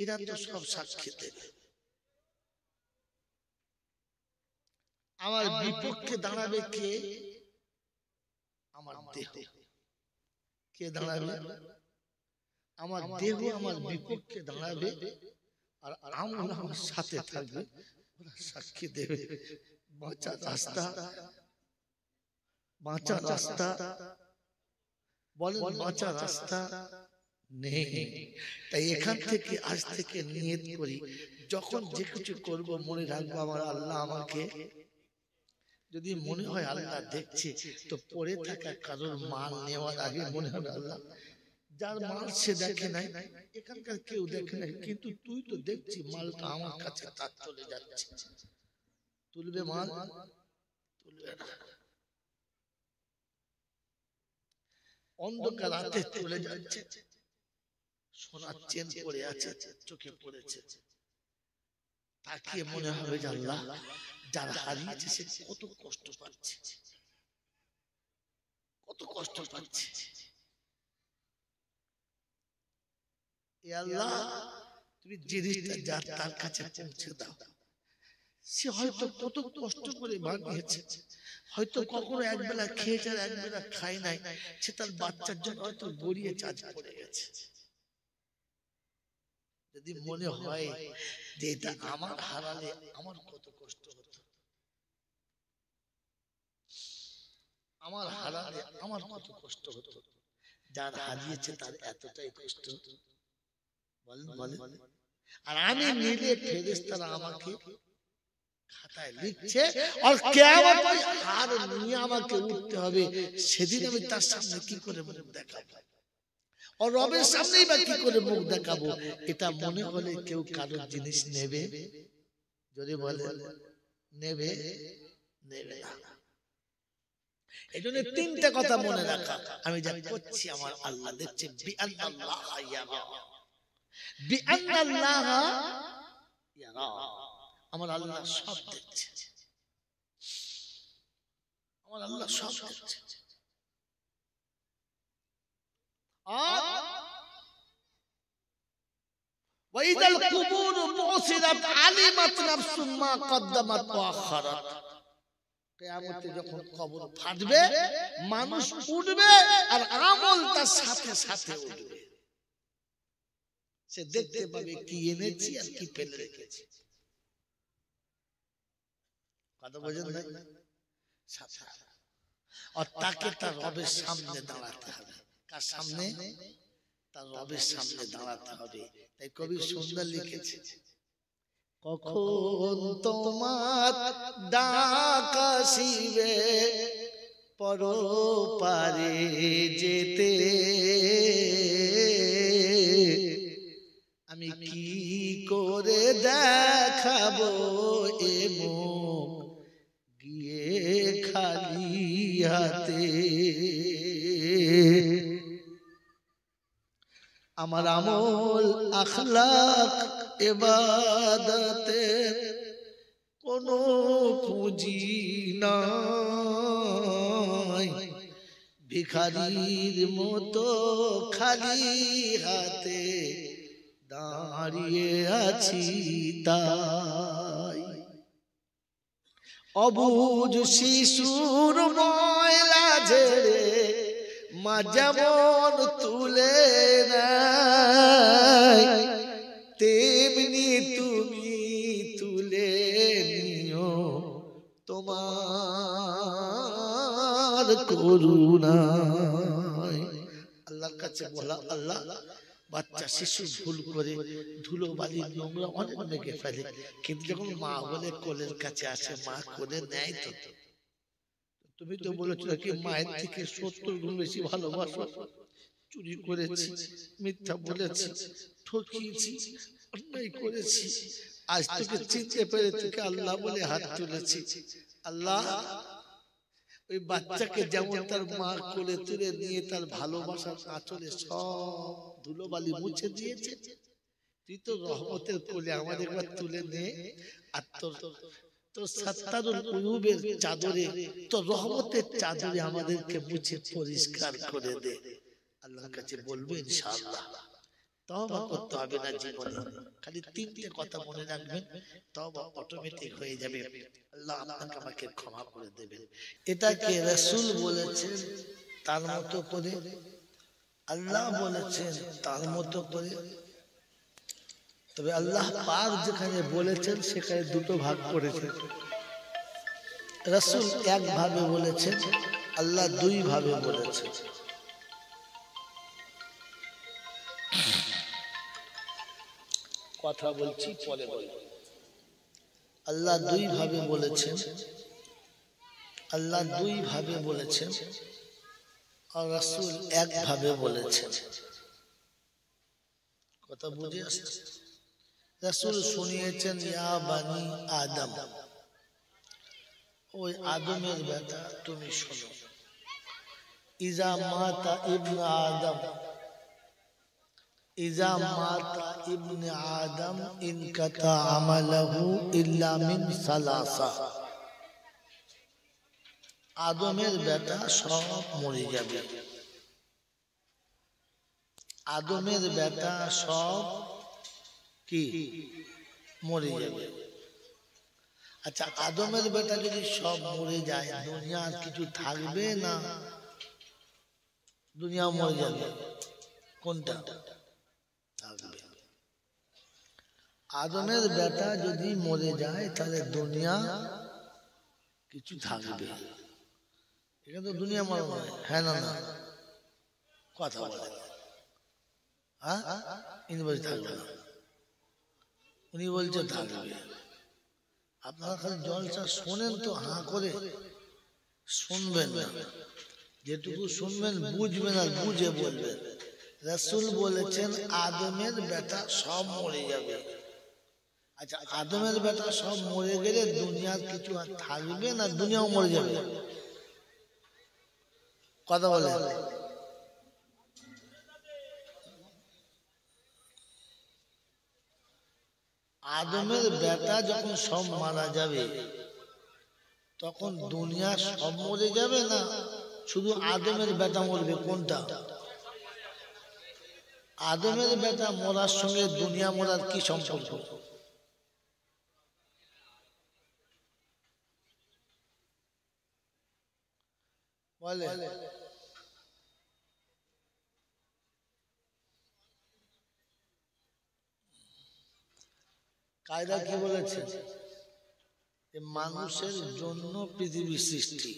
এরা তো সব সাক্ষী দেবে। আমার বিপক্ষে দাঁড়াবে কে? আমার দেহ। কে দাঁড়াবে? আমার দেহ আমার বিপক্ষে দাঁড়াবে, আর আমল আমার সাথে থাকবে, ওরা সাক্ষী দেবে। বাঁচা রাস্তা, বাঁচা রাস্তা বলেন, বাঁচা রাস্তা নেই। তাই এখান থেকে আজ থেকে নিয়ত করি, যখন যে কিছু করব মনে রাখবো আমার আল্লাহ আমাকে, যদি মনে হয় আল্লাহ দেখছে, তো পড়ে থাকা কারোর মাল নেওয়ার আগে মনে হয় আল্লাহ যার মাল সে দেখে নাই, এখানকার কেউ দেখে নাই, কিন্তু তুই তো দেখছি মালটা আমার কাছে তার চলে যাচ্ছে, তুলবে মাল? তুলবে না। অন্ধকার রাতে চলে যাচ্ছে, সোনার চেন পড়ে আছে, চোখে পড়েছে, তাকিয়ে মনে হবে যে আল্লাহ যারা হারিয়েছে সে কত কষ্ট পাচ্ছে, কত কষ্ট পাচ্ছে। এ আল্লাহ তুমি জিনিসটা যার তার কাছে পৌঁছে দাও। সে হয়তো কত কষ্ট করে বানিয়েছে, হয়তো কখনো একবেলা খেয়েছে আর একবেলা খায় নাই, সে তার বাচ্চার জন্য হয়তো গড়িয়ে চাঁদ পড়ে গেছে। যদি মনে হয় যে এটা আমার হারালে আমার কত কষ্ট হতো, আমার হারালে আমার কত কষ্ট হতো, যার হারিয়েছে তার এতটাই কষ্ট, বলেন বলেন। আর আমি নিলে ফেরেশতারা আমাকে খাতায় লিখছে, আর কিয়ামতে হার নিয়ে আমাকে উঠতে হবে। সেদিন আমি তার সামনে কি করে মুখ দেখাবো, আর রবের সামনেই বা কি করে মুখ দেখাবো? এটা মনে হলে কেউ কারোর জিনিস নেবে? যদি বলে নেবে, নেবে না। এই জন্য তিনটা কথা মনে রাখা, আমি যা করছি আমার আল্লাহ দেখছে। বিআন্নাল্লাহ ইয়ারা, বিআন্নাল্লাহ ইয়ারা, আমার আল্লাহ সব দেখছে, আমার আল্লাহ সব দেখছে। আর ওয়াইদাল কুবুর বুসিরাত আলিমাত নাফসুম মা কদ্দামাত ওয়া আখারাত। কিয়ামতে যখন কবর ফাটবে, মানুষ উঠবে আর আমল তার সাথে সাথে উঠবে। সে দেখতে পাবে কি এনেছি আর কি ফেলে রেখেছি। কথা বোঝেন না? সাথে। আর তাকে তার রবের সামনে দাঁড়াতে হবে। কার সামনে? তার রবের সামনে দাঁড়াতে হবে। তাই কবি সুন্দর লিখেছে, কখন তোমার ডাক আসিবে পরপারে যেতে, আমি কি করে দেখাবো এ মুখ গিয়ে খালি হাতে। আমার আমল আখলাক ইবাদতের কোনো পুঁজি নাই, ভিখারির মতো খালি হাতে দাঁড়িয়ে আছি তাই। অবুঝ শিশুর ময়লা ঝেড়ে মা যেমন তুলে নেয়, তেমনি তুমি তুলে নিও তোমার করুণায়। আল্লাহর কাছে বলা, আল্লাহ বাচ্চা শিশু ভুল করে ধুলো বালি নোংরা অনেক মেঘে ফেলে, কিন্তু যখন মা বলে কোলের কাছে আসে মা কোলে নেয়। তো তুমি তো বলেছো কি মায়ের থেকে 70 গুণ বেশি ভালোবাসো। চুরি করেছি, মিথ্যা বলেছি, ঠকিয়েছি, অন্যায় করেছি, আজ তোকে চিনতে পেরে তোকে আল্লাহ বলে হাত তুলেছি। আল্লাহ ওই বাচ্চাকে যেমন তার মা কোলে তুলে নিয়ে তার ভালোবাসার আঁচলে সব ধুলোবালি মুছে দিয়েছে, তুই তো রহমতের কোলে আমাদের একবার তুলে নে, আর তোর সাত্তারুল কুলুবের চাদরে, তোর রহমতের চাদরে আমাদেরকে মুছে পরিষ্কার করে দে। আল্লাহর কাছে বলবো ইনশাআল্লাহ। তওবা করতে হবে না জীবনে, খালি তিনটে কথা মনে রাখবেন, তওবা অটোমেটিক হয়ে যাবে। আল্লাহ আপনাকে আমাকে ক্ষমা করে দেবেন। এটাকে রাসূল বলেছেন তার মতো করে, আল্লাহ বলেছেন তার মতো করে। তবে আল্লাহ পাক যেখানে বলেছেন সেখানে দুটো ভাগ করেছেন। রাসূল এক ভাবে বলেছেন, আল্লাহ দুই ভাবে বলেছেন। কথা বলছি পরে বলবো। আল্লাহ দুই ভাবে বলেছেন, আল্লাহ দুই ভাবে বলেছেন, আর রাসূল এক ভাবে বলেছেন। কথা বুঝে আসছে? রাসূল শুনিয়েছেন ইয়া বানি আদম, ওই আদমের বেটা তুমি শোনো, ইজা মাতা ইবনে আদম, ইজা মাতা ইবনে আদম ইনকাতা আমালহু ইল্লা মিন সালাসা, আদমের বেটা সব মরে যাবে। আদমের বেটা সব কি মরে যাবে। আচ্ছা, আদমের বেটা যদি সব মরে যায়, দুনিয়ার কিছু থাকবে না? দুনিয়া মরে যাবে, কোনটা থাকবে? আদমের বেটা যদি মরে যায় তাহলে দুনিয়া কিছু থাকবে। এখানে তো দুনিয়া মরে নয়, হ্যাঁ না না কথা বলে, হ্যাঁ ইনি বলছে থাকবে না, উনি বলছে থাকবে। আপনারা খালি জলসা শোনেন তো, হাঁ করে শুনবেন না, যেটুকু শুনবেন বুঝবেন আর বুঝে বলবেন। রাসূল বলেছেন আদমের বেটা সব মরে যাবে। আচ্ছা, আদমের বেটা সব মরে গেলে দুনিয়ার কিছু আর থাকবে না? দুনিয়াও মরে যাবে? কথা বলে। আদমের বেটা যখন সব মারা যাবে তখন দুনিয়া সব মরে যাবে না শুধু আদমের বেটা মরবে? কোনটা? আদমের বেটা মরার সঙ্গে দুনিয়া মরার কি সম্পর্ক? বলে কায়দা কি বলেছে? মানুষের জন্য পৃথিবী সৃষ্টি,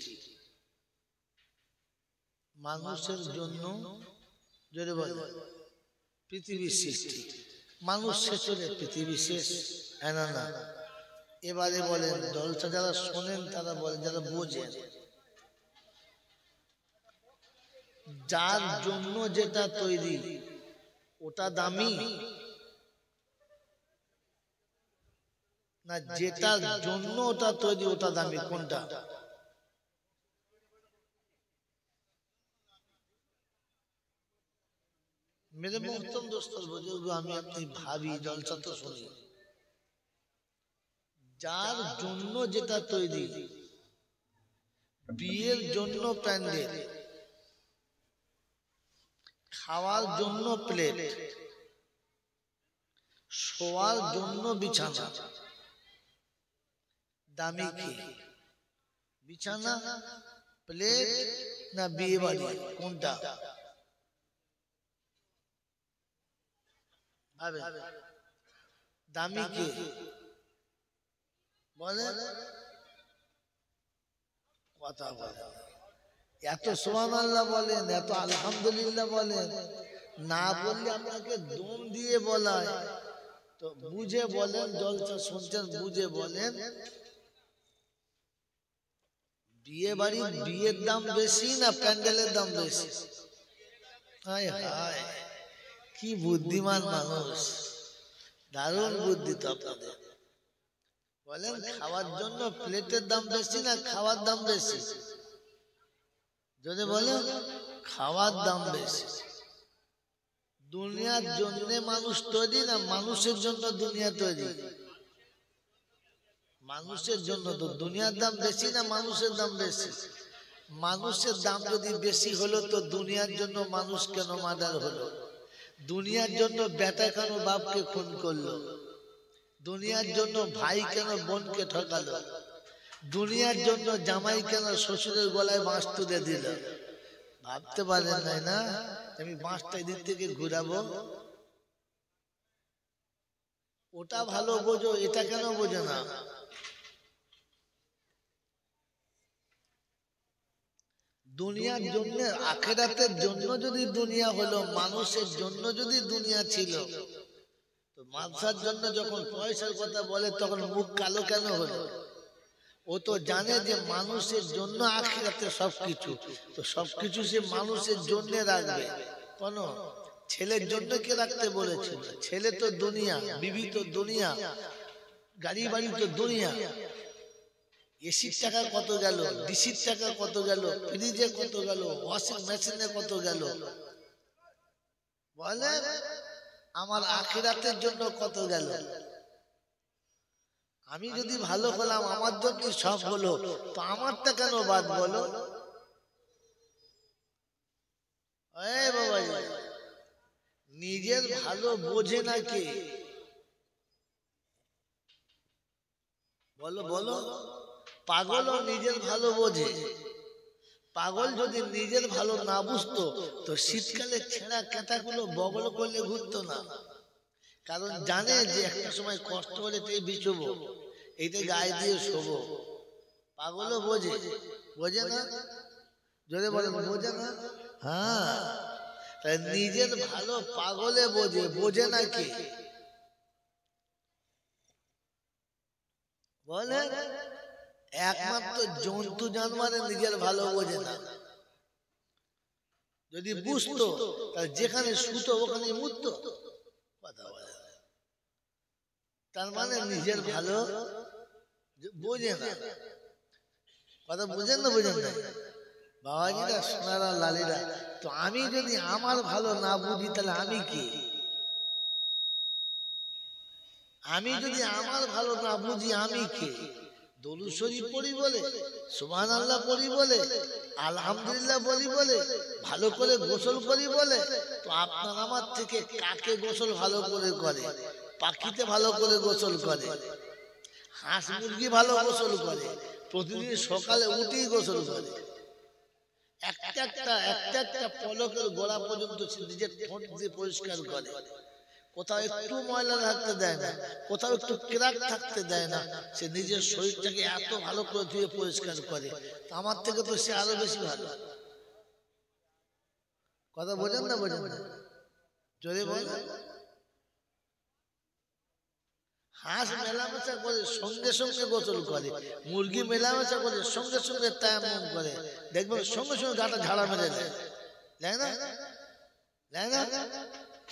মানুষের জন্য জোরে বলে পৃথিবী সৃষ্টি। মানুষ শেষ হলে পৃথিবী শেষ, হ্যাঁ না না? এবারে বলেন, জলসা যারা শোনেন তারা বলেন, যারা বোঝেন, যার জন্য যেটা তৈরি ওটা দামি না যেটার জন্য ওটা তৈরি ওটা দামি? কোনটা? মেরে মোহতরম দোস্তর বুজুর্গ, আমি আপনি ভাবি, জলসা তো শুনি, যার জন্য যেটা তৈরি, বিয়ের জন্য প্যান্ডেল, খাওয়ার জন্য প্লেট, শোয়ার জন্য বিছানা, দামি কি? বিছানা, প্লেট না বিয়ে বাড়ি, কোনটা? দামি কে বলে? কথা বলে। এত সুবহানাল্লাহ বলেন, এত আলহামদুলিল্লাহ বলেন, না বললে আপনাকে দম দিয়ে বলায়। তো বুঝে বলেন, জলসা শুনছেন বুঝে বলেন। বিয়ে বাড়ির বিয়ের দাম বেশি না প্যান্ডেলের দাম বেশি? হায় হায়, কি বুদ্ধিমান মানুষ, দারুণ বুদ্ধি তো আপনাদের। বলেন খাওয়ার জন্য প্লেটের দাম বেশি না খাওয়ার দাম বেশি? যদি বলেন খাওয়ার দাম বেশি। দুনিয়ার জন্য মানুষ তৈরি না মানুষের জন্য দুনিয়া তৈরি? মানুষের জন্য। তো দুনিয়ার দাম বেশি না মানুষের দাম বেশি? মানুষের দাম যদি বেশি হলো তো দুনিয়ার জন্য মানুষ কেন মার্ডার হলো? দুনিয়ার জন্য বেটা কেন বাপকে খুন করলো? দুনিয়ার জন্য ভাই কেন বোনকে ঠকালো? দুনিয়ার জন্য জামাই কেন শ্বশুরের গলায় বাঁশ তুলে দিল? ভাবতে পারেন নাই না আমি বাঁশটা এদিক থেকে ঘুরাবো? ওটা ভালো বোঝো, এটা কেন বোঝো না? দুনিয়ার জন্য, আখিরাতের জন্য যদি দুনিয়া হলো, মানুষের জন্য যদি দুনিয়া ছিল, তো মাদ্রাসার জন্য যখন পয়সার কথা বলে তখন মুখ কালো কেন হলো? ও তো জানে যে মানুষের জন্য আখিরাতে সবকিছু, তো সবকিছু সে মানুষের জন্য রাখবে। কোন ছেলের জন্য কে রাখতে বলেছিল? ছেলে তো দুনিয়া, বিবি তো দুনিয়া, গাড়ি বাড়ি তো দুনিয়া। এসির টাকা কত গেল, ডিসির টাকা কত গেল, ফ্রিজে কত গেল, ওয়াশিং মেশিনে কত গেল? বলে আমার আখিরাতের জন্য কত গেল? আমি যদি ভালো হলাম আমার জন্য সব হলো, তো আমারটা কেন বাদ বলো? বাবা, নিজের ভালো বোঝে না কে? বলো বলো। পাগলও নিজের ভালো বোঝে। পাগল যদি নিজের ভালো না বুঝতো তো শীতকালে ছেঁড়া কাঁথাগুলো বগল করলে ঘুরতো না। কারণ জানে যে একটা সময় কষ্ট হলে বিছবো, এইটা গায়ে দিয়ে শোবো। পাগলও বোঝে, বোঝে না? যদি বলে বোঝে না? হ্যাঁ, নিজের ভালো পাগলে বোঝে, বোঝে না কে? বলে একমাত্র জন্তু জানোয়ারে নিজের ভালো বোঝে না। যদি বুঝতো তাহলে যেখানে শুতো ওখানে মুততো। কথা বলে, তার মানে নিজের ভালো বোঝে না। কথা বুঝেন না? বুঝেন না বাবাজিরা, সোনারা, লালিরা? তো আমি যদি আমার ভালো না বুঝি তাহলে আমি কি? আমি যদি আমার ভালো না বুঝি আমি কে? দরুদ শরীফ পড়ি বলে, সুবহানাল্লাহ পড়ি বলে, আলহামদুলিল্লাহ বলি বলে, ভালো করে গোসল করি বলে, তো আপনার আমার থেকে কাকে গোসল ভালো করে করে? পাখিতে ভালো করে গোসল করে, হাঁস মুরগি ভালো গোসল করে, প্রতিদিন সকালে উঠেই গোসল করে। একটা একটা পলকের গোড়া পর্যন্ত নিজের ঠোঁট দিয়ে পরিষ্কার করে। কোথাও একটু ময়লা থাকতে দেয় না, কোথাও একটু ক্রাক থাকতে দেয় না। সে নিজের শরীরটাকে এত ভালো করে ধুয়ে পরিষ্কার করে, আমার থেকে তো সে আরো বেশি ভালো। কথা বোঝেন না? বোঝেন না? জোরে বলেন। হাঁস মেলামেশা করে সঙ্গে সঙ্গে গোসল করে, মুরগি মেলামেশা করে সঙ্গে সঙ্গে তায়াম্মুম করে, দেখবেন সঙ্গে সঙ্গে গাটা ঝাড়া মেরে দেয়, তাই না? তাই না?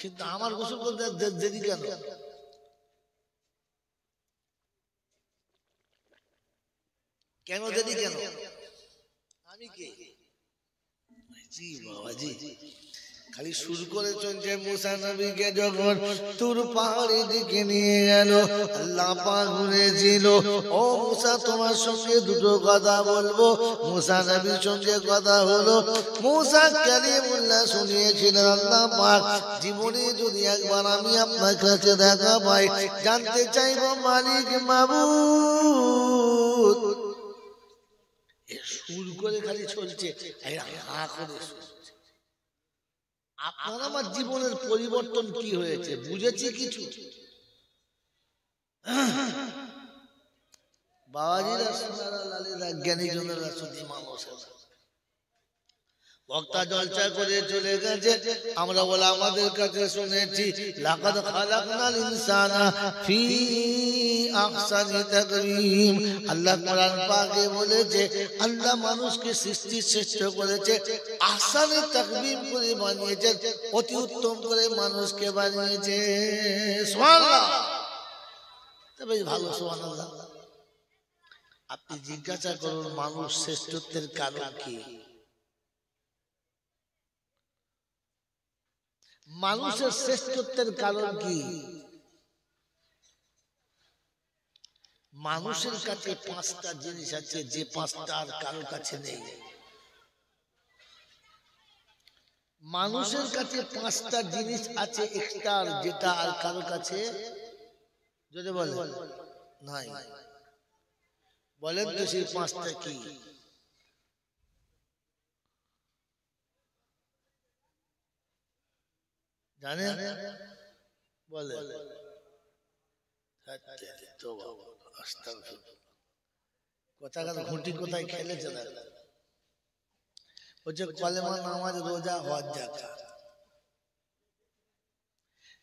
কিন্তু আমার গোসল করতে দেরি কেন? কেন দেরি কেন? আমি কে? জি বাবাজি, খালি শুরু করে চলছে। মুসা নবীকে যখন তুর পাহাড়ের দিকে নিয়ে গেল, আল্লাহ পাক বলেছিল, ও মুসা তোমার সঙ্গে দুটো কথা বলবো। মুসা নবীর সঙ্গে কথা হলো। মুসা কালিমুল্লাহ শুনিয়েছিলেন, আল্লাহ পাক জীবনে যদি একবার আমি আপনার কাছে দেখা পাই, জানতে চাইবো মালিক মাবুদ সুর করে খালি চলছে, হা করে শুনছে। আপনার আমার জীবনের পরিবর্তন কি হয়েছে বুঝেছি কিছু? বাবাজিরা সোনারা লালেরা জ্ঞানী জনেরা শুধু মানুষেরা বক্তা জলসা করে চলে গেছে, আমরা বলে আমাদের কাছে শুনেছি লাকাদ খালাকনাল ইনসানা ফি আহসানি তাকওয়িম। আল্লাহ কোরআন পাকে বলেছে আল্লাহ মানুষকে সৃষ্টি শ্রেষ্ঠ করেছে, আহসানি তাকওয়িম করে বানিয়েছে, অতি উত্তম করে মানুষকে বানিয়েছে। সুবহানাল্লাহ, তবে ভালো সুবহানাল্লাহ। আপনি জিজ্ঞাসা করুন মানুষ শ্রেষ্ঠত্বের কারণ কি? মানুষের শ্রেষ্ঠত্বের কারণ কি? মানুষের কাছে পাঁচটা জিনিস আছে যে পাঁচটা আর কারো কাছে নেই। মানুষের কাছে পাঁচটা জিনিস আছে এক্সট্রা, যেটা আর কারো কাছে যদি বলে নাই। বলেন তো সেই পাঁচটা কি? জানেন? বলে কোথাকার ঘুঁটি কোথায় খেলেছে না, হচ্ছে কলেমা, নামাজ, রোজা, হজ, যাকাত।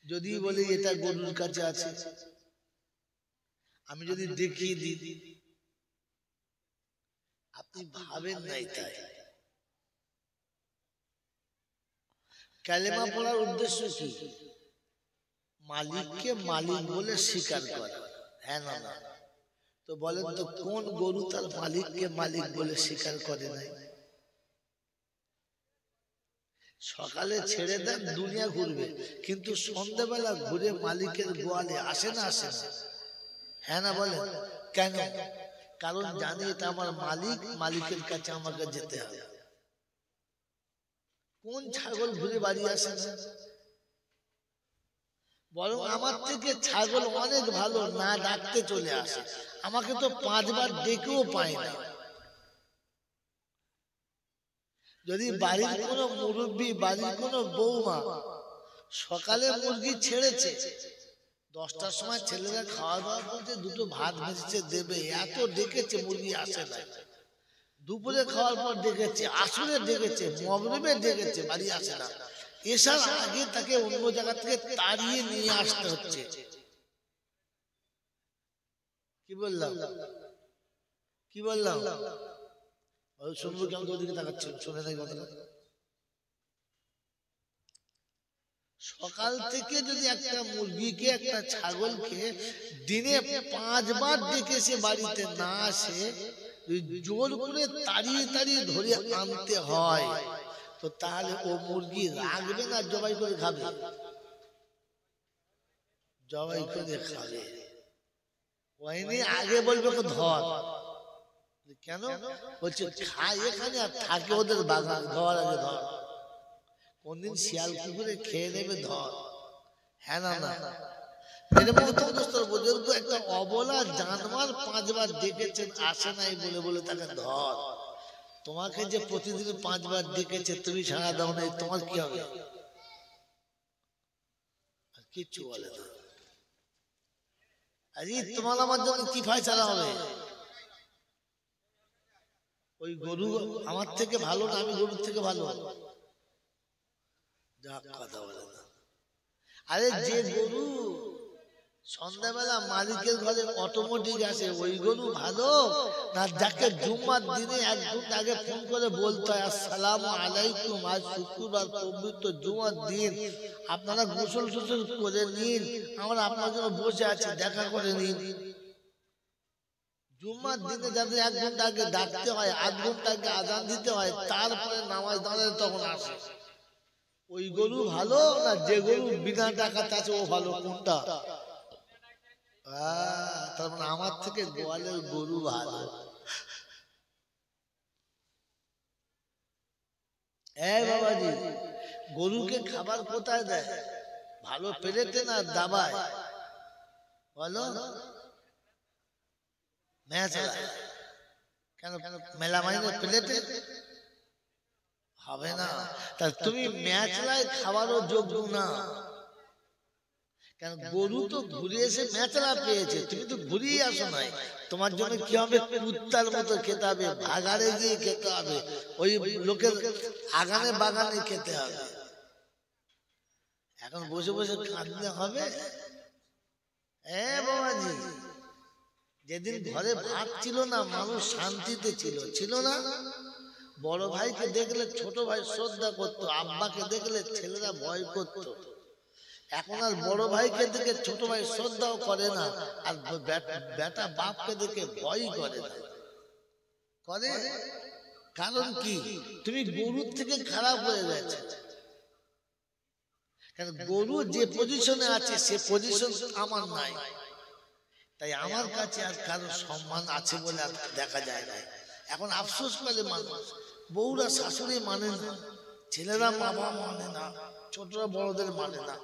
যদি বলি এটা গরুর কাছে আছে, আমি যদি দেখিয়ে দিই আপনি ভাবেন নাই তাই। কালেমা পড়ার উদ্দেশ্য কি? মালিককে মালিক বলে স্বীকার করা, হ্যাঁ না না? তো বলেন তো কোন গরু তার মালিককে মালিক বলে স্বীকার করে নাই? সকালে ছেড়ে দেন দুনিয়া ঘুরবে, কিন্তু সন্ধ্যাবেলা ঘুরে মালিকের গোয়ালে আসে না আসে না? হ্যাঁ না বলেন কেন? কারণ জানি এটা আমার মালিক, মালিকের কাছে আমাকে যেতে হবে। কোন ছাগল ঘুরে বাড়ি আসে না? বরং আমার থেকে ছাগল অনেক ভালো, না ডাকতে চলে আসে। আমাকে তো 5 বার ডেকেও পায় না। যদি বাড়ির কোনো মুরব্বী, বাড়ির কোনো বৌমা সকালে মুরগি ছেড়েছে, 10টার সময় ছেলেরা খাওয়া দাওয়া করছে, দুটো ভাত ভেজেছে দেবে, এত ডেকেছে মুরগি আসে না। দুপুরে খাওয়ার পর ডেকেছে, আসরে ডেকেছে, মগরিবে ডেকেছে, বাড়ি আসে না। এসার আগে তাকে অন্য জায়গা থেকে তাড়িয়ে নিয়ে আসতে হচ্ছে। কি বললাম? কি বললাম? শুনবো কেমন ওদিকে তাকাচ্ছেন, শুনে নাই কথাটা? সকাল থেকে যদি একটা মুরগিকে, একটা ছাগলকে দিনে 5 বার ডেকে সে বাড়িতে না আসে, জোর করে তাড়িয়ে তাড়িয়ে ধরে আনতে হয়, তো তাহলে ও মুরগি রাখবে না জবাই করে খাবে? জবাই করে খাবে। ওইনি আগে বলবে তো ধর। কেন বলছে? খায় এখানে আর থাকে ওদের বাগান, ধর আগে ধর। কোনদিন শিয়াল কুকুরে খেয়ে নেবে, ধর। হ্যাঁ না না? এর মতো বুজুর্গ একটা অবলা জানোয়ার 5 বার ডেকেছেন, আসে নাই বলে বলে তাকে ধর। তোমাকে যে প্রতিদিন 5 বার ডেকেছে, তুমি সাড়া দাও নাই, তোমার কি হবে? কিচ্ছু বলে না। আরে তোমার আমার জন্য কি ফায়সালা হবে? ওই গরু আমার থেকে ভালো না, আমি গরুর থেকে ভালো? যা কথা বলে না। আরে যে গরু সন্ধ্যাবেলা মালিকের ঘরে অটোমেটিক আসে, ওই গরু ভালো না যাকে জুম্মার দিনে 1 ঘন্টা আগে ফোন করে বলতে হয় আসসালামু আলাইকুম, আজ শুক্রবার পবিত্র জুমার দিন, আপনারা গোসল টোসল করে নিন, আমরা আপনার জন্য বসে আছি, দেখা করে নিন। জুম্মার দিনে যাদের 1 ঘন্টা আগে ডাকতে হয়, 8 ঘন্টা আগে আজান দিতে হয়, তারপরে নামাজ দাঁড়ায় তখন আসে, ওই গরু ভালো না যে গরু বিনা ডাকাতে আছে ও ভালো? কোনটা? তার মানে আমার থেকে গোয়ালের গরু ভালো। বাবাজি, গরুকে খাবার কোথায় দেয়? ভালো পেরেতে না দাবায়? বলো। কেন মেলামাইনের প্লেটে হবে না। তা তুমি মেচলায় খাবারও যোগ্য না, কেন গরু তো ঘুরে এসে মেচলা পেয়েছে, তুমি তো ঘুরিয়ে আসো নাই। তোমার জন্য কি হবে, কুত্তার মতো খেতে হবে, ভাগাড়ে গিয়ে খেতে হবে, ওই লোকের আগানে বাগানে খেতে হবে। এখন বসে বসে কাঁদলে হবে? বাবাজি, যেদিন ঘরে ভাত ছিল না, মানুষ শান্তিতে ছিল, ছিল না? বড় ভাইকে দেখলে ছোট ভাই শ্রদ্ধা করতো, আব্বাকে দেখলে ছেলেরা ভয় করতো। এখন আর বড় ভাইকে দেখে ছোট ভাই শ্রদ্ধাও করে না, আর বেটা বাপকে দেখে ভয় করে না। করে কারণ কি? তুমি গরুর থেকে খারাপ হয়ে গেছে। কারণ গরু যে পজিশনে আছে সে পজিশন আমার নাই, তাই আমার কাছে আর কারো সম্মান আছে বলে আর দেখা যায় না। এখন আফসোস করে মানুষ, বউরা শাশুড়ি মানে না, ছেলেরা বাবা মানে না, ছোটরা বড়দের মানে না।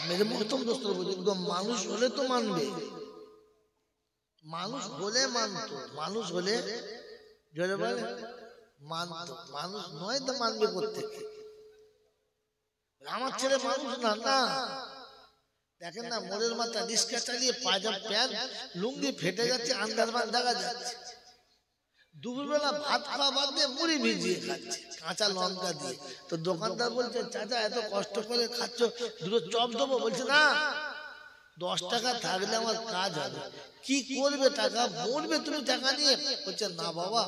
মেরে মহতম দোস্ত বুজুর্গ, মানুষ হলে তো মানবে, মানুষ হলে মানতো, মানুষ হলে জোরে বলে মানতো, মানুষ নয় তো মানবে কোত্থেকে? আমার ছেলে মানুষ না, না দেখেন না, মোড়ের মাথা রিস্কা চালিয়ে পাজাব প্যান্ট লুঙ্গি ফেটে যাচ্ছে, আন্দারমান দেখা যাচ্ছে, দুপুরবেলা ভাত খাওয়া বাদ দিয়ে মুড়ি ভিজিয়ে খাচ্ছে কাঁচা লঙ্কা দিয়ে। তো দোকানদার বলছে, চাচা এত কষ্ট করে খাচ্ছ, দুটো চপ দেবো? বলছে না, 10 টাকা থাকলে আমার কাজ হবে। কি করবে টাকা? মরবে তুমি টাকা নিয়ে? বলছে না বাবা,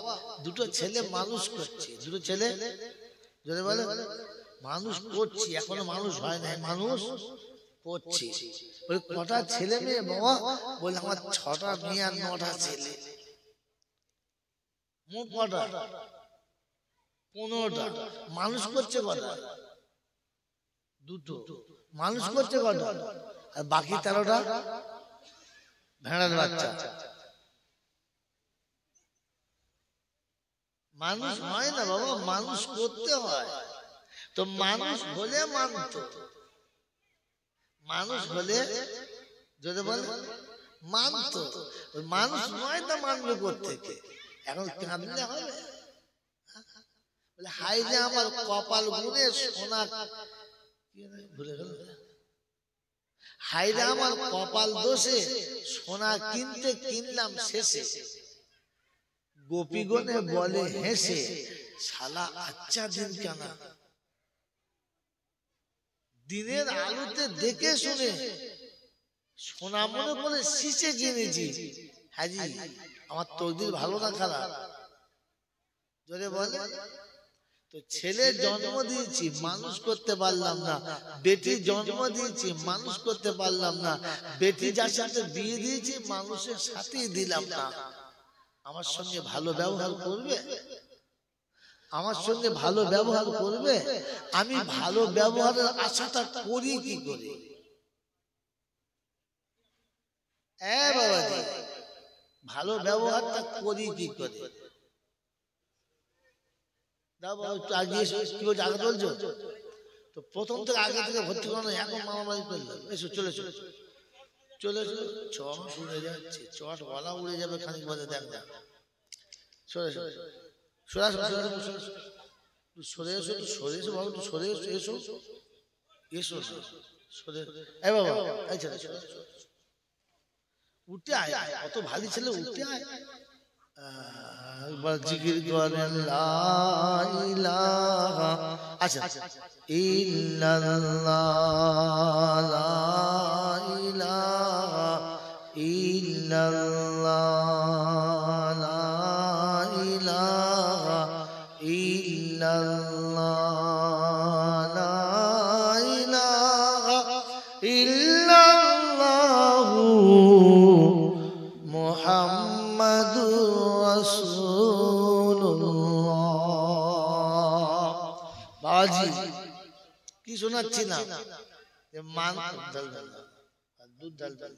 দুটো ছেলে মানুষ করছি, দুটো ছেলে যদি বলে মানুষ করছি, এখনো মানুষ হয় না, মানুষ করছি। বলে কটা ছেলে মেয়ে বাবা? বলে আমার 6টা মেয়ে আর 9টা ছেলে। মোট কটা? 15টা। মানুষ করছে কটা? 2টো। মানুষ করছে কটা? আর বাকি 13টা ভেড়ার বাচ্চা। মানুষ হয় না বাবা, মানুষ করতে হয়। তো মানুষ হলে মানতো, মানুষ হলে যদি বলে মানতো, মানুষ নয় তো মানবে কোত্থেকে? এখন কাঁদলে হবে? বলে হাই যে আমার কপাল গুনে সোনা, ভুলে গেল, হাই রে আমার কপাল দোষে সোনা কিনতে কিনলাম শেষে, গোপীগণে বলে হেসে শালা আচ্ছা দিন কানা। দিনের আলোতে দেখে শুনে সোনা মনে করে শিশে কিনেছি, হাজি আমার তকদির ভালো না খারাপ? যদি বলে তো ছেলে জন্ম দিয়েছি মানুষ করতে পারলাম না, বেটি জন্ম দিয়েছি মানুষ করতে পারলাম না, বেটি যার সাথে বিয়ে দিয়েছি মানুষের সাথেই দিলাম না। আমার সঙ্গে ভালো ব্যবহার করবে? আমার সঙ্গে ভালো ব্যবহার করবে? আমি ভালো ব্যবহারের আশাটা করি কি করে? বাবাজি, ভালো ব্যবহারটা করি কি করে? তো প্রথম থেকে আগে থেকে ভর্তি করানো, এখন মামাবাড়ি করলাম, এসো চলে চলে চলে চট উড়ে যাচ্ছে, চট গলা উড়ে যাবে খানিক বাদে, দেখ দেখ সরে সরে সরে সরে এসো, তো সরে এসো বাবু, সরে এসো, এসো এসো সরে, এ বাবা উঠে আয়, কত ভারী ছেলে, উঠে আয়। জিকির করেন লা ইলাহা, আচ্ছা ইল্লাল্লাহ, লা ইলাহা ইল্লাল্লাহ, লা ইলাহা ইল্লাল্লাহ, লা ইলাহা ইল্লাল্লাহু মুহাম্মাদুর রাসূলুল্লাহ। বাজি কি শোনাচ্ছি না? মান ডাল ডাল আর দুধ ডাল ডাল,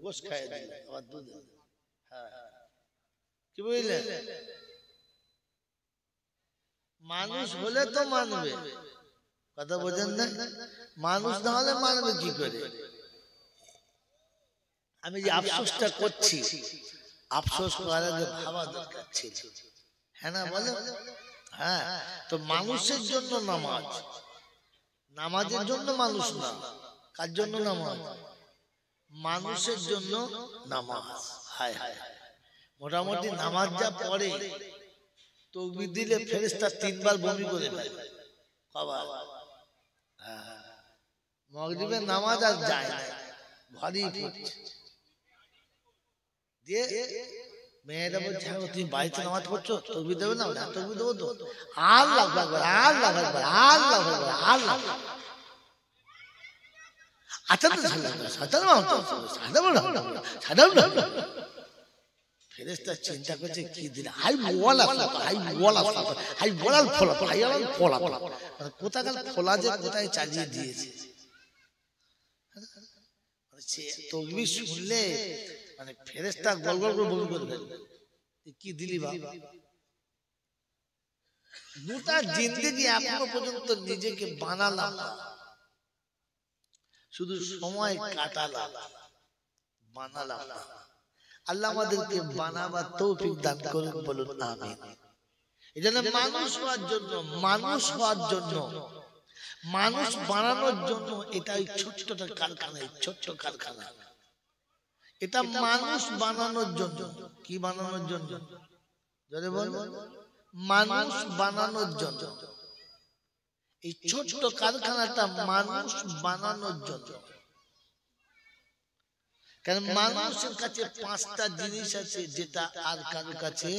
গোশ খায় দিলে আবার দুধ। হ্যাঁ কি বুঝলে? মানুষ হলে তো মানবে, কথা বোঝেন না? মানুষ না হলে মানবে কি করে? আমি যে আফসোসটা করছি, আফসোস করার আগে ভাবা দরকার ছিল। হ্যাঁ না বলো? হ্যাঁ, তো মানুষের জন্য নামাজ, নামাজের জন্য মানুষ না। কার জন্য নামাজ? মানুষের জন্য নামাজ। হায় হায়, মোটামুটি নামাজ যা পড়ে, তাকবীর দিলে ফেরেশতা 3 বার বমি করে ফেলে। কবার? হ্যাঁ, মাগরিবের নামাজ আর যায় না, ভারী পড়ছে। দিয়ে মেয়েরা বলছে, তুমি বাড়িতে নামাজ পড়ছো, তাকবীর দেবে না? না, তাকবীর দেবো তো। আল্লাহু আকবার, আল্লাহু আকবার, আল্লাহু আকবার, আল্লাহ। আচ্ছা তো ফেরেশতা চিন্তা করছে কি দিন, হাই ওয়ালা হাই ওয়ালা হাই ওয়ালাল ফলা হাই ওয়ালাল ফলা, মানে কোথাকার ফলা যে কোথায় চালিয়ে দিয়েছে। সে তাকবীর শুনলে মানে ফেরেশতা গোল গোল করে বমি করে ফেলবে। কি দিলি বাবা? গোটা জিন্দেগি এখনো পর্যন্ত নিজেকে বানালাম না, শুধু সময় কাটালাম, বানালাম না। আল্লাহ আমাদেরকে বানাবার তৌফিক দান করুন, বলুন আমিন। এজন্য মানুষ হওয়ার জন্য, মানুষ হওয়ার জন্য, মানুষ বানানোর জন্য এটা ছোট্টটা কারখানা, ছোট্ট কারখানা। এটা মানুষ বানানোর জন্য। কি বানানোর জন্য? জোরে বল। মানুষ বানানোর জন্য। এই ছোট্ট কারখানাটা মানুষ বানানোর জন্য। কারণ মানুষের কাছে 5টা জিনিস আছে যেটা আর কারোর কাছে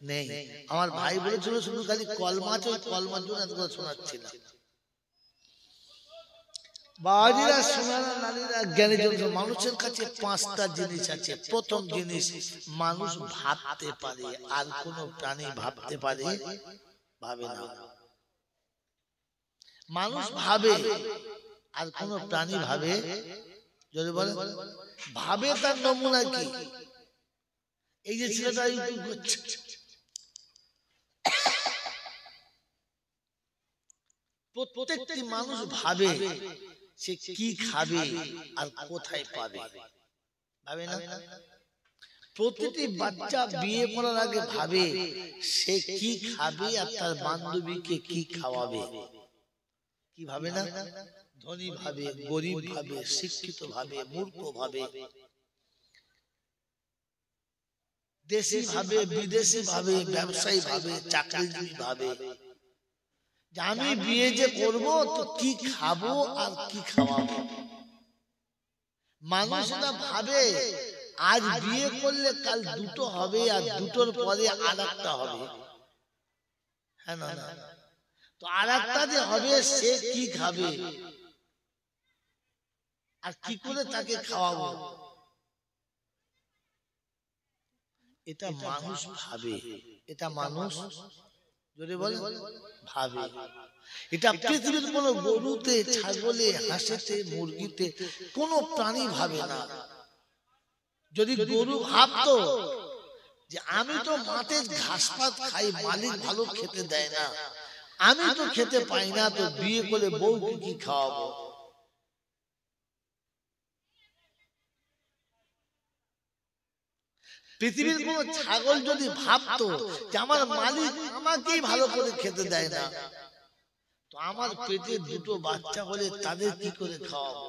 নেই। আমার ভাই বলেছিল শুধু খালি কলমা আছে, ওই কলমার জন্য এত কথা শোনাচ্ছি না। বাজিরা সোনারা নারীরা জ্ঞানী জন, মানুষের কাছে 5টা জিনিস আছে। প্রথম জিনিস, মানুষ ভাবতে পারে, আর কোন প্রাণী ভাবতে পারে? ভাবে না। মানুষ ভাবে, আর কোন প্রাণী ভাবে? যদি বলে ভাবে, তার নমুনা কি? এই যে ছেলেটা ইউটিউব করছে, প্রত্যেকটি মানুষ ভাবে সে কি খাবে আর কোথায় পাবে। ভাবে না? প্রতিটি বাচ্চা বিয়ে করার আগে ভাবে সে কি খাবে আর তার বান্ধবীকে কি খাওয়াবে। কি ভাবে না? ধনী ভাবে, গরিব ভাবে, শিক্ষিত ভাবে, মূর্খ ভাবে, দেশি ভাবে, বিদেশি ভাবে, ব্যবসায়ী ভাবে, চাকরিজীবী ভাবে। আমি বিয়ে যে করব তো কি খাবো আর কি খাওয়াবো। মানুষ না ভাবে আজ বিয়ে করলে কাল দুটো হবে আর দুটোর পরে আরেকটা হবে। হ্যাঁ না? তো আরেকটা যে হবে সে কি খাবে আর কি করে তাকে খাওয়াবো, এটা মানুষ ভাবে। এটা মানুষ যদি বলে ভাবে। এটা পৃথিবীর কোন গরুতে, ছাগলে, হাঁসেতে, মুরগিতে কোন প্রাণী ভাবে না। যদি গরু ভাবতো যে আমি তো মাঠে ঘাস পাত খাই, মালিক ভালো খেতে দেয় না, আমি তো খেতে পাই না, তো বিয়ে করে বউকে কি খাওয়াবো। পৃথিবীর কোন ছাগল যদি ভাবতো যে আমার মালিক আমাকেই ভালো করে খেতে দেয় না, তো আমার পেটে দুটো বাচ্চা হলে তাদের কি করে খাওয়াবো।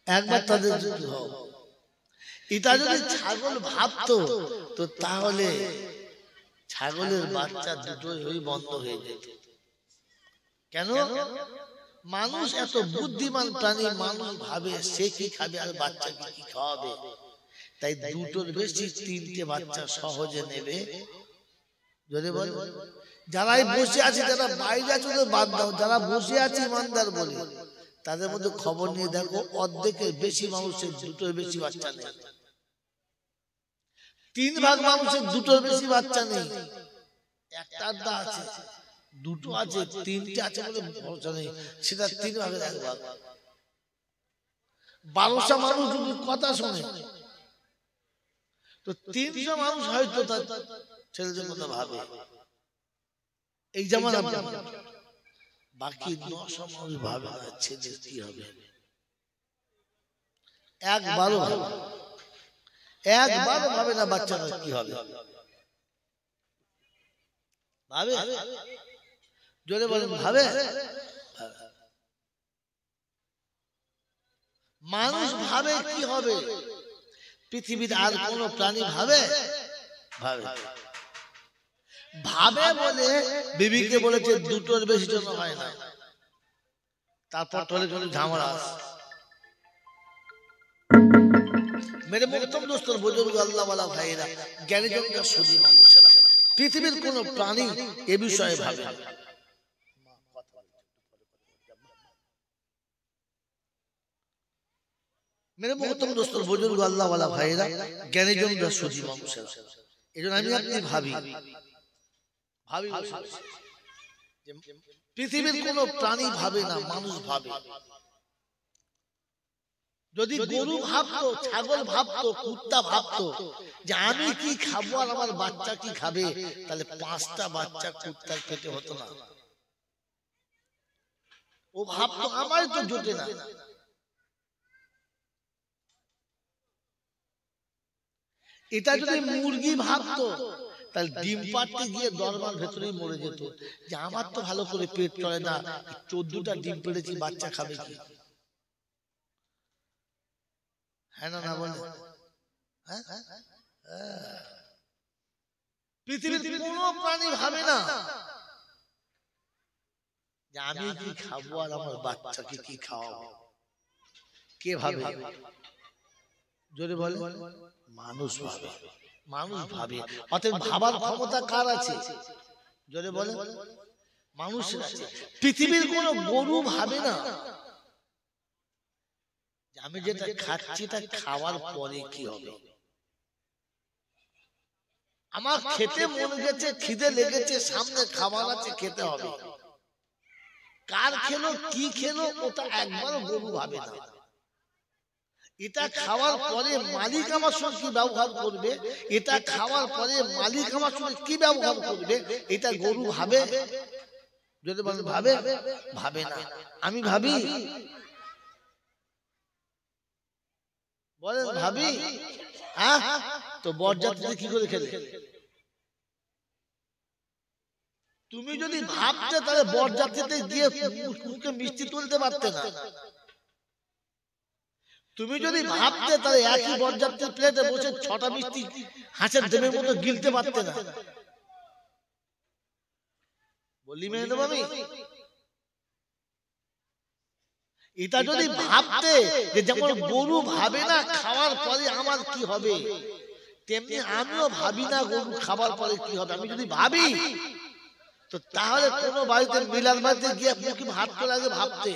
একবার তাদের যদি হোক, এটা যদি ছাগল ভাবতো তো তাহলে ছাগলের বাচ্চা দুটোই হয়ে বন্ধ হয়ে যেত। কেন? মানুষ এত বুদ্ধিমান প্রাণী, মানুষ ভাবে সে কি খাবে আর বাচ্চাকে কি খাওয়াবে, তাই দুটোর বেশি 3টে বাচ্চা সহজে নেবে। যদি বল যারাই বসে আছে, যারা বাইরে আছে ওদের বাদ দাও, যারা বসে আছে ইমানদার বলে তাদের মধ্যে খবর নিয়ে দেখো, অর্ধেকের বেশি মানুষের দুটোর বেশি বাচ্চা নেই। 3 ভাগ মানুষের দুটোর বেশি বাচ্চা নেই। একটা আধা আছে, দুটো আছে, 3টে আছে বলে ভরসা নেই, সেটা 3 ভাগের 1 ভাগ। 1200 মানুষ যদি কথা শোনে তো 300 মানুষ হয়তো তার ছেলেদের কথা ভাবে। এই যেমন বাকি 900 মানুষ ভাবে না ছেলে কি হবে। একবারও ভাবে না বাচ্চাটা কি হবে। ভাবে? জোরে বলেন ভাবে? মানুষ ভাবে কি হবে? পৃথিবীতে আর কোন প্রাণী ভাবে? ভাবে বলে বিবিকে বলেছে দুটোর বেশি জন্য হয় না। তারপর টলে টলে ঝামেলা। মেরে মোহতরম দোস্ত বুজুর্গ আল্লাহ ওয়ালা ভাইরা জ্ঞানী জনরা সুধী মানুষেরা পৃথিবীর কোন প্রাণী এ বিষয়ে ভাবে না। মেরে মোহতরম দোস্ত বুজুর্গ আল্লাহ ওয়ালা ভাইরা জ্ঞানী জনরা সুধী মানুষেরা এজন্য আমি আপনি ভাবি পৃথিবীর কোন প্রাণী ভাবে না, মানুষ ভাবে। যদি গরু ভাবতো, ছাগল ভাবতো, কুত্তা ভাবতো যে আমি কি খাবো আর আমার বাচ্চা কি খাবে, তাহলে 5টা বাচ্চা কুত্তার পেটে হতো না। ও ভাবতো আমার তো জোটে না। এটা যদি মুরগি ভাবতো তাহলে ডিম পাড়তে গিয়ে দরবার ভেতরেই মরে যেত যে আমার তো ভালো করে পেট চলে না, 14টা ডিম পেড়েছি, বাচ্চা খাবে কি? হ্যাঁ না বলে? পৃথিবীর কোন প্রাণী ভাবে না যে আমি কি খাবো আর আমার বাচ্চাকে কি খাওয়াবো। কে ভাবে? জোরে বলে? মানুষ ভাবে। মানুষ ভাবে। অতএব ভাবার ক্ষমতা কার আছে? জোরে বলে? মানুষের আছে। পৃথিবীর কোন গরু ভাবে না আমি যেটা খাচ্ছি এটা খাওয়ার পরে কি হবে। আমার খেতে মন গেছে, খিদে লেগেছে, সামনে খাবার আছে, খেতে হবে। কার খেলো, কি খেলো, ওটা একবারও গরু ভাবে না। এটা খাওয়ার পরে মালিক আমার সঙ্গে কি ব্যবহার করবে, এটা খাওয়ার পরে মালিক আমার সঙ্গে কি ব্যবহার করবে, এটা গরু ভাবে? যদি বলেন ভাবে? ভাবে না। আমি ভাবি? বলেন ভাবি? তো বরযাত্রীতে কি করে খেলে? তুমি যদি ভাবতে তাহলে বরযাত্রীতে গিয়ে মুখে মিষ্টি তুলতে পারতে না। তুমি যদি ভাবতে তাহলে একই বরযাত্রীর প্লেটে বসে 6টা মিষ্টি হাঁসের ডিমের মতো গিলতে পারতে না। বলি মেনে দেবো আমি? এটা যদি ভাবতে যে যেমন গরু ভাবে না খাওয়ার পরে আমার কি হবে, তেমনি আমিও ভাবি না গরু খাবার পরে কি হবে। আমি যদি ভাবি তো তাহলে কোনো বাড়িতে মিলাদ বাড়িতে গিয়ে মুখে ভাত করে আগে ভাবতে